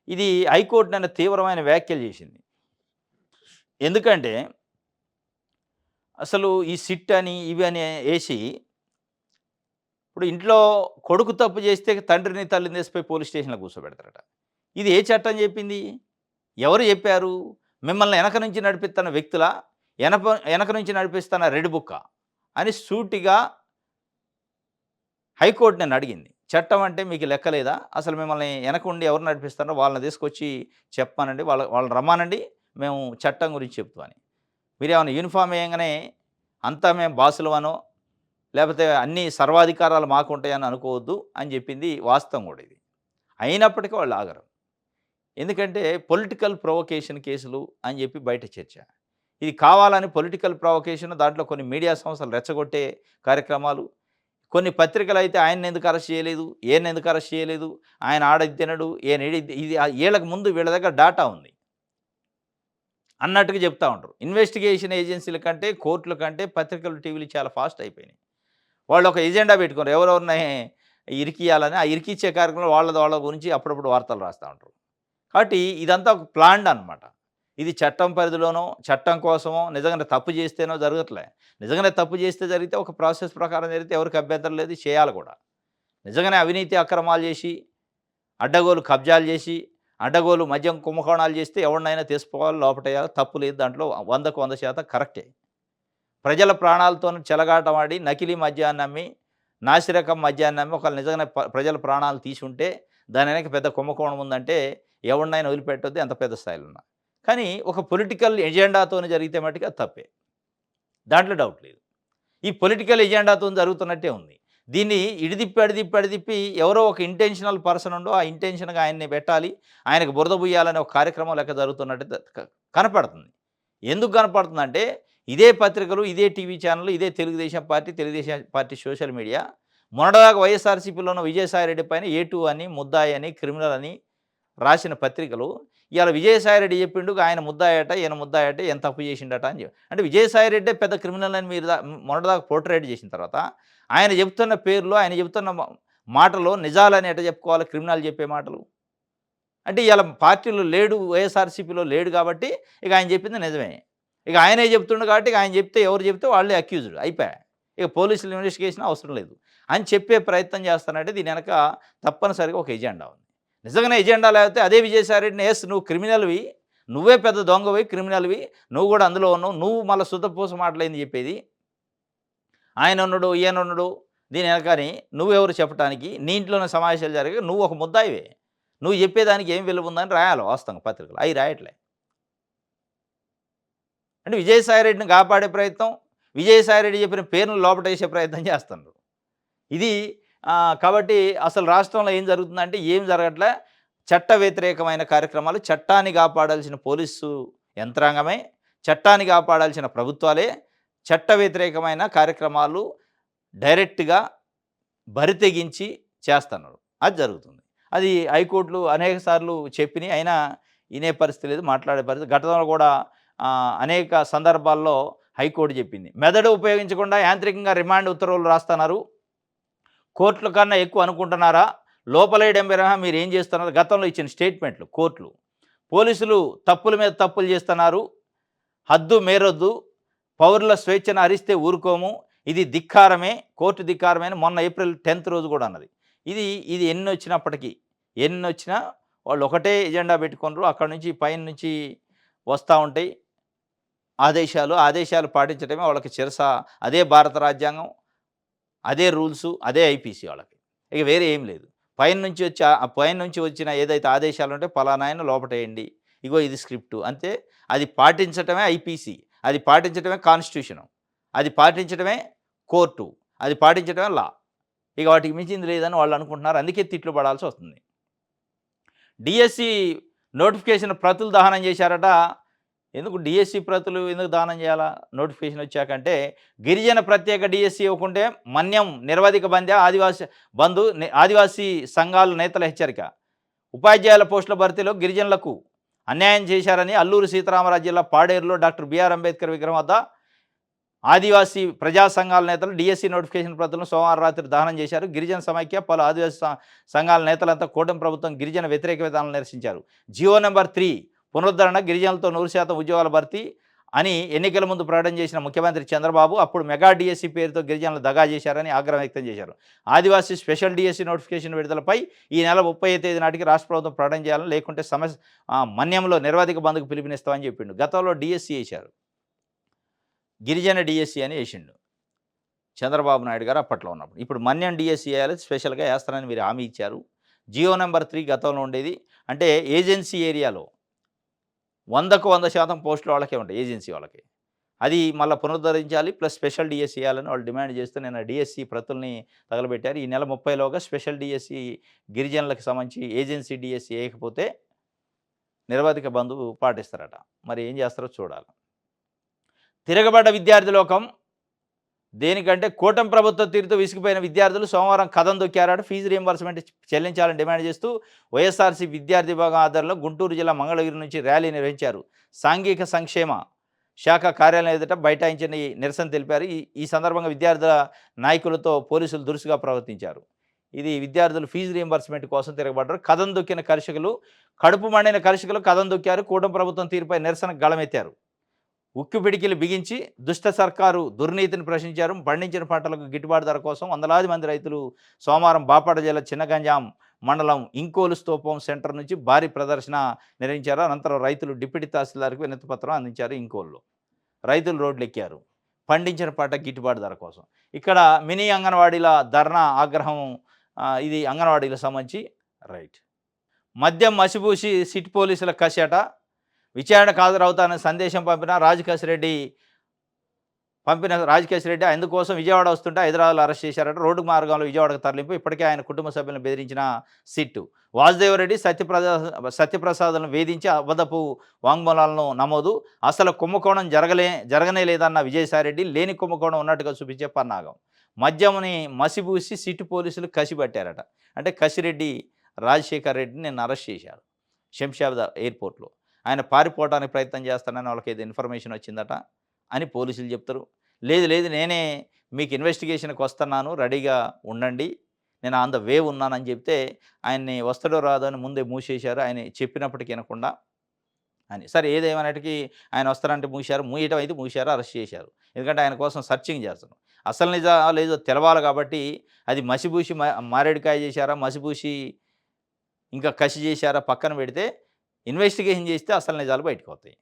Speaker 1: ఇది హైకోర్టు నిన్న తీవ్రమైన వ్యాఖ్యలు చేసింది. ఎందుకంటే అసలు ఈ సిట్ అని ఇవి అని వేసి ఇప్పుడు ఇంట్లో కొడుకు తప్పు చేస్తే తండ్రిని తల్లిని తీసిపోయి పోలీస్ స్టేషన్లో కూర్చోబెడతారట. ఇది ఏ చట్టం చెప్పింది? ఎవరు చెప్పారు? మిమ్మల్ని వెనక నుంచి నడిపిస్తున్న వ్యక్తుల వెనక నుంచి నడిపిస్తున్న రెడ్ బుక్క అని సూటిగా హైకోర్టు నన్ను అడిగింది. చట్టం అంటే మీకు లెక్కలేదా? అసలు మిమ్మల్ని వెనక ఉండి ఎవరు నడిపిస్తారో వాళ్ళని తీసుకొచ్చి చెప్పానండి. వాళ్ళని రమ్మానండి. మేము చట్టం గురించి చెప్తామని. మీరేమైనా యూనిఫామ్ వేయంగానే అంతా మేము బాసులమనో, లేపోతే అన్ని సర్వాధికారాలు మాకుంటాయని అనుకోవద్దు అని చెప్పింది వాస్తవం కూడా ఇది. అయినప్పటికీ వాళ్ళు ఆగరు. ఎందుకంటే పొలిటికల్ ప్రొవొకేషన్ కేసులు అని చెప్పి బయట చర్చ. ఇది కావాలని పొలిటికల్ ప్రొవొకేషన్ దాంట్లో కొన్ని మీడియా సంస్థలు రెచ్చగొట్టే కార్యక్రమాలు. కొన్ని పత్రికలైతే ఆయన్నెందుకు అరెస్ట్ చేయలేదు, ఈయన్నెందుకు అరెస్ట్ చేయలేదు, ఆయన ఆడ ఇది తినడు, ఈయన ఇది ఈళ్ళకి ముందు వీళ్ళ దగ్గర డాటా ఉంది అన్నట్టుగా చెప్తా ఉంటారు. ఇన్వెస్టిగేషన్ ఏజెన్సీల కంటే, కోర్టుల కంటే పత్రికలు, టీవీలు చాలా ఫాస్ట్ అయిపోయినాయి. వాళ్ళు ఒక ఎజెండా పెట్టుకున్నారు. ఎవరెవరిని ఇరికియాలని, ఆ ఇరికిచ్చే కార్యక్రమంలో వాళ్ళ గురించి అప్పుడప్పుడు వార్తలు రాస్తా ఉంటారు. కాబట్టి ఇదంతా ఒక ప్లాన్డ్ అనమాట. ఇది చట్టం పరిధిలోనో, చట్టం కోసమో, నిజంగానే తప్పు చేస్తేనో జరగట్లే. నిజంగానే తప్పు చేస్తే జరిగితే ఒక ప్రాసెస్ ప్రకారం జరిగితే ఎవరికి అభ్యంతరం లేదు, చేయాలి కూడా. నిజంగానే అవినీతి అక్రమాలు చేసి, అడ్డగోలు కబ్జాలు చేసి, అడ్డగోలు మద్యం కుంభకోణాలు చేస్తే ఎవరినైనా తీసుకోవాలి, లోపటేయాలి, తప్పు లేదు దాంట్లో. 100కు 100% కరెక్టే. ప్రజల ప్రాణాలతోని చెలగాటమాడి నకిలీ మద్యాన్ని అమ్మి, నాసిరకం మద్యాన్ని అమ్మి ఒకవేళ నిజంగానే ప్రజల ప్రాణాలు తీసుంటే దాని వెనక పెద్ద కుంభకోణం ఉందంటే ఎవరినైనా వదిలిపెట్టొద్దు, ఎంత పెద్ద స్థాయిలో ఉన్నా. కానీ ఒక పొలిటికల్ ఎజెండాతోని జరిగితే మట్టుకు అది తప్పే. దాంట్లో డౌట్ లేదు. ఈ పొలిటికల్ ఎజెండాతోని జరుగుతున్నట్టే ఉంది. దీన్ని ఇడిదిప్పి ఎవరో ఒక ఇంటెన్షనల్ పర్సన్ ఉండో ఆ ఇంటెన్షన్‌గా ఆయన్ని పెట్టాలి, ఆయనకు బురద బుయ్యాలనే ఒక కార్యక్రమం లెక్క జరుగుతున్నట్టు కనపడుతుంది. ఎందుకు కనపడుతుందంటే ఇదే పత్రికలు, ఇదే టీవీ ఛానెల్‌లు, ఇదే తెలుగుదేశం పార్టీ సోషల్ మీడియా మొన్నటిదాకా వైఎస్ఆర్‌సీపీలో విజయసాయిరెడ్డి పైన ఏ2 అని, ముద్దాయి అని, క్రిమినల్ అని రాసిన పత్రికలు ఇవాళ విజయసాయిరెడ్డి చెప్పిండు ఆయన ముద్దాయట, ఈయన ముద్దాయట, ఈయన తప్పు చేసిండట అని చెప్పి. అంటే విజయసాయిరెడ్డే పెద్ద క్రిమినల్ అని మీరు మొన్నటిదాకా పోర్ట్రేట్ చేసిన తర్వాత ఆయన చెప్తున్న పేర్లు, ఆయన చెప్తున్న మాటలు నిజాలని ఎట్ట చెప్పుకోవాలి, క్రిమినల్ చెప్పే మాటలు? అంటే ఇవాళ పార్టీలో లేడు, వైఎస్ఆర్‌సీపీలో లేడు కాబట్టి ఇక ఆయన చెప్పింది నిజమే. ఇక ఆయనే చెప్తుండు కాబట్టి ఇక ఆయన చెప్తే ఎవరు చెప్తే వాళ్ళే అక్యూజ్డ్ అయిపాయే. ఇక పోలీసులు ఇన్వెస్టిగేషన్ అవసరం లేదు అని చెప్పే ప్రయత్నం చేస్తానంటే దీని వెనక తప్పనిసరిగా ఒక ఎజెండా ఉంది. నిజంగానే ఎజెండా లేకపోతే అదే విజయసాయిరెడ్డిని నువ్వు క్రిమినల్‌వి, నువ్వే పెద్ద దొంగవి, క్రిమినల్‌వి, నువ్వు కూడా అందులో ఉన్నావు, నువ్వు మళ్ళీ సుతపూస మాటలేంది చెప్పేది? ఆయన ఉన్నాడు, ఈయన ఉన్నాడు, దీని వెనకని నువ్వెవరు చెప్పటానికి? నీ ఇంట్లోనే సమావేశాలు జరిగి నువ్వు ఒక ముద్దాయివే. నువ్వు చెప్పేదానికి ఏం విలువ ఉందని రాయాలి వాస్తవంగా పత్రికలు. అవి రాయట్లే. అంటే విజయసాయిరెడ్డిని కాపాడే ప్రయత్నం, విజయసాయిరెడ్డి చెప్పిన పేరును లోపటేసే ప్రయత్నం చేస్తున్నారు. ఇది కాబట్టి అసలు రాష్ట్రంలో ఏం జరుగుతుందంటే ఏం జరగట్లే. చట్ట వ్యతిరేకమైన కార్యక్రమాలు, చట్టాన్ని కాపాడాల్సిన పోలీసు యంత్రాంగమే, చట్టాన్ని కాపాడాల్సిన ప్రభుత్వాలే చట్ట వ్యతిరేకమైన కార్యక్రమాలు డైరెక్ట్‌గా బరితెగించి చేస్తున్నారు. అది జరుగుతుంది. అది హైకోర్టులు అనేక సార్లు చెప్పినాయి. అయినా వినే పరిస్థితి లేదు, మాట్లాడే పరిస్థితి. గతంలో కూడా అనేక సందర్భాల్లో హైకోర్టు చెప్పింది. మెదడు ఉపయోగించకుండా యాంత్రికంగా రిమాండ్ ఉత్తర్వులు రాస్తున్నారు. కోర్టుల కన్నా ఎక్కువ అనుకుంటున్నారా? లోపలేయడం మినహా మీరు ఏం చేస్తున్నారు? గతంలో ఇచ్చిన స్టేట్మెంట్లు కోర్టులు. పోలీసులు తప్పుల మీద తప్పులు చేస్తున్నారు. హద్దు మేరొద్దు. పౌరుల స్వేచ్ఛను హరిస్తే ఊరుకోము. ఇది ధిక్కారమే, కోర్టు ధిక్కారమే అని మొన్న ఏప్రిల్ 10th రోజు కూడా అన్నది. ఇది ఎన్నొచ్చినా వాళ్ళు ఒకటే ఎజెండా పెట్టుకున్నారు. అక్కడి నుంచి పైన నుంచి వస్తూ ఉంటాయి ఆదేశాలు పాటించడమే వాళ్ళకి చిరస. అదే భారత రాజ్యాంగం, అదే రూల్సు, అదే ఐపీసీ వాళ్ళకి. ఇక వేరే ఏం లేదు. పైనుంచి వచ్చిన ఏదైతే ఆదేశాలు ఉంటే పలానా ఆయన లోపటేయండి, ఇగో ఇది స్క్రిప్టు అంతే. అది పాటించటమే ఐపీసీ, అది పాటించటమే కాన్స్టిట్యూషను, అది పాటించటమే కోర్టు, అది పాటించటమే లా. ఇక వాటికి మించింది లేదని వాళ్ళు అనుకుంటున్నారు. అందుకే తిట్లు పడాల్సి వస్తుంది. డిఎస్సి నోటిఫికేషన్ ప్రతులు దహనం చేశారట. ఎందుకు డిఎస్సి ప్రతులు ఎందుకు దానం చేయాలా నోటిఫికేషన్ వచ్చాకంటే? గిరిజన ప్రత్యేక డిఎస్సి ఇవ్వకుంటే మన్యం నిరవధిక ఆదివాసీ సంఘాల నేతల హెచ్చరిక. ఉపాధ్యాయుల పోస్టుల భర్తీలో గిరిజనులకు అన్యాయం చేశారని అల్లూరు సీతారామరాజు జిల్లా పాడేరులో డాక్టర్ బిఆర్ అంబేద్కర్ విగ్రహం వద్ద ఆదివాసీ ప్రజా సంఘాల నేతలు డిఎస్సి నోటిఫికేషన్ ప్రతులను సోమవారం రాత్రి దహనం చేశారు. గిరిజన సమైక్య, పలు ఆదివాసీ సంఘాల నేతలంతా కూటమి ప్రభుత్వం గిరిజన వ్యతిరేక విధానాలను నిరసించారు. జియో నెంబర్ 3 పునరుద్ధరణ, గిరిజనులతో 100% ఉద్యోగాల భర్తీ అని ఎన్నికల ముందు ప్రకటన చేసిన ముఖ్యమంత్రి చంద్రబాబు అప్పుడు మెగా డిఎస్సి పేరుతో గిరిజనులు దగా చేశారని ఆగ్రహం వ్యక్తం చేశారు. ఆదివాసీ స్పెషల్ డిఎస్సి నోటిఫికేషన్ విడుదలపై ఈ నెల 30వ తేదీ నాటికి రాష్ట్ర ప్రభుత్వం ప్రకటన చేయాలని, లేకుంటే మన్యంలో నిరవధిక బంద్కు పిలుపునిస్తామని చెప్పిండు. గతంలో డిఎస్సి వేశారు, గిరిజన డిఎస్సి అని వేసిండు చంద్రబాబు నాయుడు గారు అప్పట్లో ఉన్నప్పుడు. ఇప్పుడు మన్యం డిఎస్సి వేయాలి, స్పెషల్గా వేస్తారని మీరు హామీ ఇచ్చారు. జియో నెంబర్ 3 గతంలో ఉండేది. అంటే ఏజెన్సీ ఏరియాలో 100కు 100% పోస్టులు వాళ్ళకే ఉంటాయి, ఏజెన్సీ వాళ్ళకి. అది మళ్ళా పునరుద్ధరించాలి. ప్లస్ స్పెషల్ డీఎస్సీ ఇయ్యాలని వాళ్ళు డిమాండ్ చేస్తూ నిన్న డీఎస్సీ ప్రతుల్ని తగలబెట్టారు. ఈ నెల 30లోగా స్పెషల్ డీఎస్సీ గిరిజనులకు సంబంధించి ఏజెన్సీ డీఎస్సీ ఏయకపోతే నిరవధిక బంద్ పాటిస్తారట. మరి ఏం చేస్తారో చూడాలి. తిరగబడ్డ విద్యార్థి లోకం. దేనికంటే కూటమి ప్రభుత్వ తీరుతో విసిగిపోయిన విద్యార్థులు సోమవారం కదం దొక్కారట. ఫీజు రీయింబర్స్మెంట్ చెల్లించాలని డిమాండ్ చేస్తూ వైఎస్ఆర్సీ విద్యార్థి విభాగం ఆధ్వర్యంలో గుంటూరు జిల్లా మంగళగిరి నుంచి ర్యాలీ నిర్వహించారు. సాంఘిక సంక్షేమ శాఖ కార్యాలయం ఎదుట బైఠాయించిన నిరసన తెలిపారు. ఈ సందర్భంగా విద్యార్థుల నాయకులతో పోలీసులు దురుసుగా ప్రవర్తించారు. ఇది విద్యార్థులు ఫీజు రీయింబర్స్మెంట్ కోసం తిరగబడ్డారు. కదం దొక్కిన కర్షకులు, కడుపు మండిన కర్షకులు కదం దొక్కారు. కూటమి ప్రభుత్వం తీరుపై నిరసన గళమెత్తారు. ఉక్కు పిడికిలు బిగించి దుష్ట సర్కారు దుర్నీతిని ప్రశ్నించారు. పండించిన పంటలకు గిట్టుబాటు ధర కోసం వందలాది మంది రైతులు సోమవారం బాపట్ల జిల్లా చిన్నగంజాం మండలం ఇంకోలు స్తూపం సెంటర్ నుంచి భారీ ప్రదర్శన నిర్వహించారు. అనంతరం రైతులు డిప్యూటీ తహసీల్దార్కు వినతి పత్రం అందించారు. ఇంకోల్లో రైతులు రోడ్లు ఎక్కారు పండించిన పంట గిట్టుబాటు ధర కోసం. ఇక్కడ మినీ అంగన్వాడీల ధర్నా ఆగ్రహం. ఇది అంగన్వాడీలకు సంబంధించి రైట్. మద్యం మసిబూసి సిటీ పోలీసుల కషట. విచారణకు హాజరవుతానని సందేశం పంపిన రాజకేశ్ రెడ్డి అందుకోసం విజయవాడ వస్తుంటే హైదరాబాద్లో అరెస్ట్ చేశారట. రోడ్డు మార్గంలో విజయవాడకు తరలింపు. ఇప్పటికే ఆయన కుటుంబ సభ్యులను బెదిరించిన సిట్టు. వాసుదేవరెడ్డి సత్యప్రసాద్లను వేధించి అబద్ధపు వాంగ్మూలాలను నమోదు. అసలు కుంభకోణం జరగనే లేదన్న విజయసాయిరెడ్డి, లేని కుంభకోణం ఉన్నట్టుగా చూపించే పన్నాగం. మద్యంని మసిబూసి సిట్టు పోలీసులు కసిపట్టారట. అంటే కసిరెడ్డి రాజశేఖర్ రెడ్డిని నిన్న అరెస్ట్ చేశారు శంషాబాద్ ఎయిర్పోర్ట్లో. ఆయన పారిపోవడానికి ప్రయత్నం చేస్తానని వాళ్ళకి ఏదో ఇన్ఫర్మేషన్ వచ్చిందట అని పోలీసులు చెప్తారు. లేదు నేనే మీకు ఇన్వెస్టిగేషన్కి వస్తున్నాను, రెడీగా ఉండండి, నేను ఆన్ ద వే ఉన్నానని చెప్తే ఆయన్ని వస్తాడో రాదో అని ముందే మూసేశారు. ఆయన చెప్పినప్పటికీ వినకుండా అని. సరే ఏదేమైనటికీ ఆయన వస్తారంటే మూయటం అయితే మూసారు, అరెస్ట్ చేశారు. ఎందుకంటే ఆయన కోసం సర్చింగ్ చేస్తారు. అసలు నిజాలు ఏదో తెలవాలి కాబట్టి అది మసిబూసి మారేడుకాయ చేశారా, మసిబూసి ఇంకా కసి చేశారా పక్కన పెడితే ఇన్వెస్టిగేషన్ చేస్తే అసలు నిజాలు బయటకు వస్తాయి.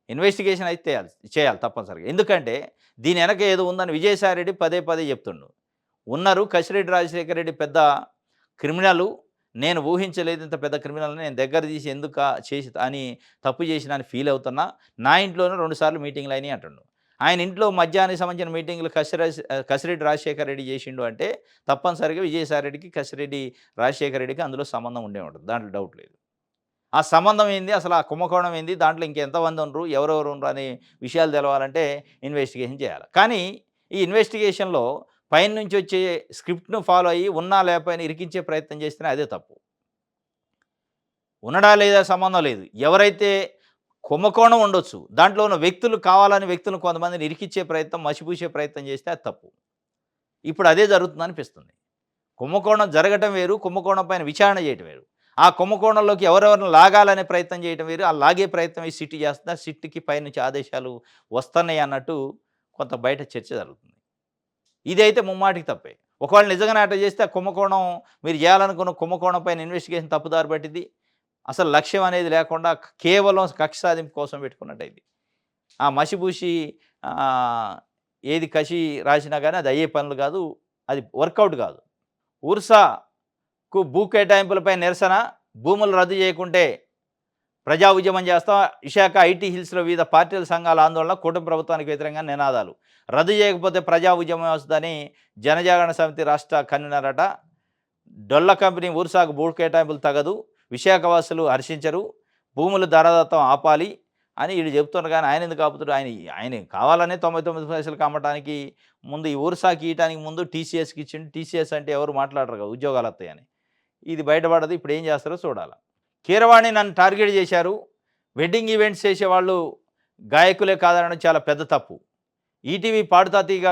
Speaker 1: ఇన్వెస్టిగేషన్ అయితే చేయాలి తప్పనిసరిగా. ఎందుకంటే దీని వెనక ఏదో ఉందని విజయసాయిరెడ్డి పదే చెప్తుండు. ఉన్నారు. కసిరెడ్డి రాజశేఖర రెడ్డి పెద్ద క్రిమినలు, నేను ఊహించలేదు ఇంత పెద్ద క్రిమినల్ని, నేను దగ్గర తీసి ఎందుకు అని తప్పు చేసిన అని ఫీల్ అవుతున్నా. నా ఇంట్లోనే 2 సార్లు మీటింగ్లు అయినాయి అంటుండు. ఆయన ఇంట్లో మద్యానికి సంబంధించిన మీటింగ్లు కసిరెడ్డి రాజశేఖర రెడ్డి చేసిండు అంటే తప్పనిసరిగా విజయసాయిరెడ్డికి కసిరెడ్డి రాజశేఖర రెడ్డికి అందులో సంబంధం ఉండే ఉంటుంది, దాంట్లో డౌట్ లేదు. ఆ సంబంధం ఏంది, అసలు ఆ కుంభకోణం ఏంది, దాంట్లో ఇంకెంతమంది ఉండరు, ఎవరెవరు ఉండరు అనే విషయాలు తెలవాలంటే ఇన్వెస్టిగేషన్ చేయాలి. కానీ ఈ ఇన్వెస్టిగేషన్లో పైన నుంచి వచ్చే స్క్రిప్ట్ను ఫాలో అయ్యి ఉన్నా లేకపోయినా ఇరికించే ప్రయత్నం చేస్తేనే అదే తప్పు. ఉన్నడా లేదా సంబంధం లేదు. ఎవరైతే కుంభకోణం ఉండొచ్చు, దాంట్లో ఉన్న వ్యక్తులు కావాలని వ్యక్తులను కొంతమందిని ఇరికించే ప్రయత్నం, మసిపూసే ప్రయత్నం చేస్తే అది తప్పు. ఇప్పుడు అదే జరుగుతుంది అనిపిస్తుంది. కుంభకోణం జరగటం వేరు, కుంభకోణం పైన విచారణ చేయటం వేరు. ఆ కుంభకోణంలోకి ఎవరెవరిని లాగాలనే ప్రయత్నం చేయటం వేరు. ఆ లాగే ప్రయత్నం ఈ సిట్ చేస్తున్నా, సిట్కి పైనుంచి ఆదేశాలు వస్తున్నాయి అన్నట్టు కొంత బయట చర్చ జరుగుతుంది. ఇదైతే ముమ్మాటికి తప్పే. ఒకవేళ నిజంగానే అట్లా చేస్తే ఆ కుంభకోణం, మీరు చేయాలనుకున్న కుంభకోణం పైన ఇన్వెస్టిగేషన్ తప్పుదారి పట్టింది. అసలు లక్ష్యం అనేది లేకుండా కేవలం కక్ష సాధింపు కోసం పెట్టుకున్నట్టయింది. ఆ మసిబూసి ఏది కసి రాసినా కానీ అది అయ్యే పనులు కాదు, అది వర్కౌట్ కాదు. ఊర్సాకు భూ కేటాయింపులపై నిరసన. భూములు రద్దు చేయకుంటే ప్రజా ఉద్యమం చేస్తాం. విశాఖ ఐటీ హిల్స్లో వివిధ పార్టీల సంఘాల ఆందోళన. కూటమి ప్రభుత్వానికి వ్యతిరేకంగా నినాదాలు. రద్దు చేయకపోతే ప్రజా ఉద్యమం వస్తుందని జనజాగరణ సమితి రాష్ట్ర కన్వీనర్ అట. డొల్ల కంపెనీ ఊర్సాకు భూ కేటాయింపులు తగదు, విశాఖవాసులు హర్షించరు, భూములు ధరదత్తం ఆపాలి అని వీళ్ళు చెప్తున్నారు. కానీ ఆయన ఎందుకు ఆపుతాడు? ఆయన కావాలనే 99 పైసలకు అమ్మటానికి ముందు ఈ ఊర్సాకి ఇవ్వడానికి ముందు టీసీఎస్కి ఇచ్చిండు. టీసీఎస్ అంటే ఎవరు మాట్లాడరు కదా, ఉద్యోగాలు వస్తాయని. ఇది బయటపడదు. ఇప్పుడు ఏం చేస్తారో చూడాలి. కీరవాణి నన్ను టార్గెట్ చేశారు, వెడ్డింగ్ ఈవెంట్స్ చేసేవాళ్ళు గాయకులే కాదనడం చాలా పెద్ద తప్పు. ఈటీవీ పాడుతాతీగా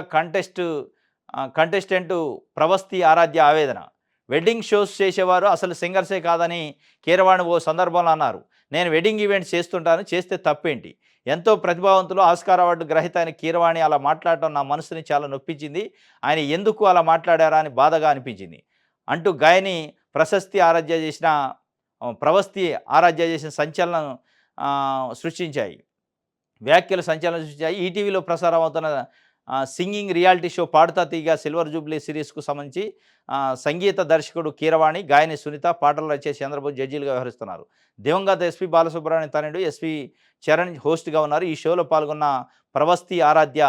Speaker 1: కంటెస్టెంట్ ప్రవస్తి ఆరాధ్య ఆవేదన. వెడ్డింగ్ షోస్ చేసేవారు అసలు సింగర్సే కాదని కీరవాణి ఓ సందర్భంలో అన్నారు. నేను వెడ్డింగ్ ఈవెంట్స్ చేస్తుంటాను, చేస్తే తప్పేంటి? ఎంతో ప్రతిభావంతులు, ఆస్కార్ అవార్డు గ్రహీత అయిన కీరవాణి అలా మాట్లాడటం నా మనసుని చాలా నొప్పించింది. ఆయన ఎందుకు అలా మాట్లాడారా అని బాధగా అనిపించింది అంటూ గాయని ప్రవస్తి ఆరాధ్య చేసిన సంచలనం సృష్టించాయి. వ్యాఖ్యలు సంచలనం సృష్టించాయి. ఈటీవీలో ప్రసారం అవుతున్న సింగింగ్ రియాలిటీ షో 'పాడుతా తీగ' సిల్వర్ జూబ్లీ సీరీస్‌కు సంబంధించి సంగీత దర్శకుడు కీరవాణి, గాయని సునీత, పాటలు రచయిత చంద్రబోస్ జడ్జీలుగా వ్యవహరిస్తున్నారు. దివంగత ఎస్పీ బాలసుబ్రహ్మణ్యం తనయుడు ఎస్పీ చరణ్ హోస్ట్‌గా ఉన్నారు. ఈ షోలో పాల్గొన్న ప్రవస్తి ఆరాధ్య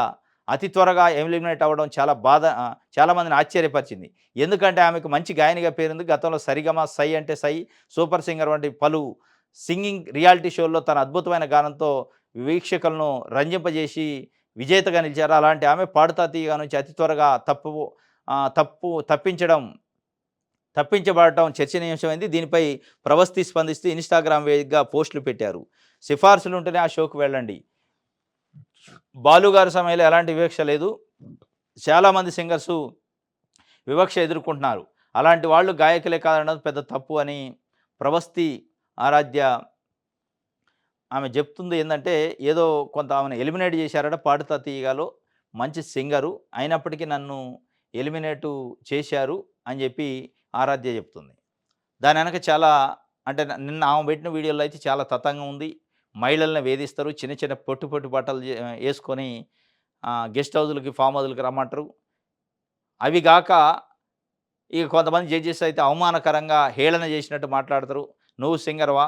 Speaker 1: అతి త్వరగా ఎలిమినేట్ అవ్వడం చాలా మందిని ఆశ్చర్యపరిచింది. ఎందుకంటే ఆమెకు మంచి గాయనిగా పేరుంది. గతంలో 'సరిగమ', 'సై అంటే సై', 'సూపర్ సింగర్' వంటి పలు సింగింగ్ రియాలిటీ షోల్లో తన అద్భుతమైన గానంతో వీక్షకులను రంజింపజేసి విజేతగా నిలిచారు. అలాంటి ఆమె 'పాడుతా తీగ' నుంచి అతి త్వరగా తప్పించబడటం చర్చనీయాంశమైంది. దీనిపై ప్రవస్తి స్పందిస్తూ ఇన్‌స్టాగ్రామ్ వేదికగా పోస్టులు పెట్టారు. సిఫార్సులుంటేనే ఆ షోకి వెళ్ళండి. బాలు గారి సమయంలో ఎలాంటి వివక్ష లేదు. చాలామంది సింగర్సు వివక్ష ఎదుర్కొంటున్నారు. అలాంటి వాళ్ళు గాయకులే కాదనడం పెద్ద తప్పు అని ప్రవస్తి ఆరాధ్య ఆమె చెప్తుంది. ఏందంటే ఏదో కొంత ఆమెను ఎలిమినేట్ చేశారట 'పాడుతా తీయగాలో'. మంచి సింగరు. అయినప్పటికీ నన్ను ఎలిమినేటు చేశారు అని చెప్పి ఆరాధ్య చెప్తుంది. దాని వెనక చాలా అంటే నిన్న ఆమె పెట్టిన వీడియోలో అయితే చాలా తతంగం ఉంది. మహిళల్ని వేధిస్తారు. చిన్న చిన్న పొట్టి పొట్టి బట్టలు యేసుకొని గెస్ట్ హౌజులకి, ఫామ్ హౌజులకి రమ్మంటారు. అవి గాక ఇక కొంతమంది జడ్జెస్ అయితే అవమానకరంగా హేళన చేసినట్టు మాట్లాడతారు. నువ్వు సింగర్‌వా?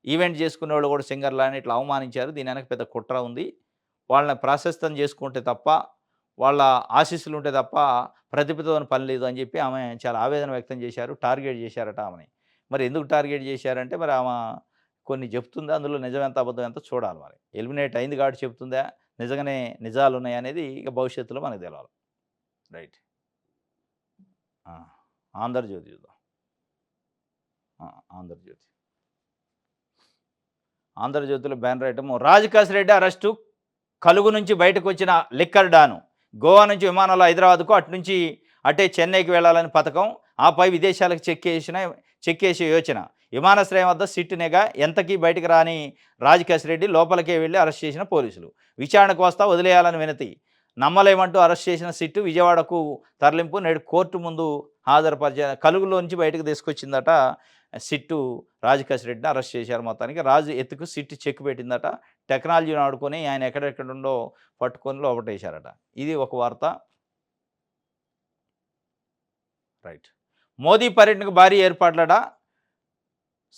Speaker 1: ఈవెంట్ చేసుకునేవాళ్ళు కూడా సింగర్‌లా అని ఇట్లా అవమానించారు. దీని వెనక పెద్ద కుట్ర ఉంది. వాళ్ళని ప్రాశస్త్యం చేసుకుంటే తప్ప, వాళ్ళ ఆశీస్సులు ఉంటే తప్ప ప్రతిభతోని పని లేదు అని చెప్పి ఆమె చాలా ఆవేదన వ్యక్తం చేశారు. టార్గెట్ చేశారట ఆమెని. మరి ఎందుకు టార్గెట్ చేశారంటే మరి ఆమె కొన్ని చెప్తుందా? అందులో నిజం ఎంత అబద్ధం ఎంతో చూడాలి మరి. ఎలిమినేట్ అయింది కాబట్టి చెప్తుందా? నిజంగానే నిజాలున్నాయా అనేది ఇక భవిష్యత్తులో మనకు తెలవాలి. రైట్. ఆ! 'ఆంధ్రజ్యోతి' చూద్దాం. 'ఆంధ్రజ్యోతి'. 'ఆంధ్రజ్యోతి'లో banner item Rajakasi Reddy arrest. కలుగు నుంచి బయటకొచ్చిన లిక్కర్ డాను. గోవా నుంచి విమానంలో హైదరాబాద్‌కు, అటు నుంచి అటే చెన్నైకి వెళ్లాలని పథకం. ఆపై విదేశాలకు చెక్కేసే యోచన. విమానాశ్రయం వద్ద సిట్ నిఘా. ఎంతకీ బయటకు రాని రాజకాశి రెడ్డి లోపలికే వెళ్లి అరెస్ట్ చేసిన పోలీసులు. విచారణకు వస్తా వదిలేయాలని వినతి. నమ్మలేమంటూ అరెస్ట్ చేసిన సిట్టు విజయవాడకు తరలింపు. నేడు కోర్టు ముందు హాజరుపరిచారు. కలుగులో నుంచి బయటకు తీసుకొచ్చిందట సిట్టు. రాజకాశి రెడ్డిని అరెస్ట్ చేశారు. మొత్తానికి రాజు ఎత్తుకు సిట్టు చెక్ పెట్టిందట. టెక్నాలజీని ఆడుకొని ఆయన ఎక్కడెక్కడుండో పట్టుకొని లోపటేశారట. ఇది ఒక వార్త. రైట్. మోదీ పర్యటనకు భారీ ఏర్పాట్లట.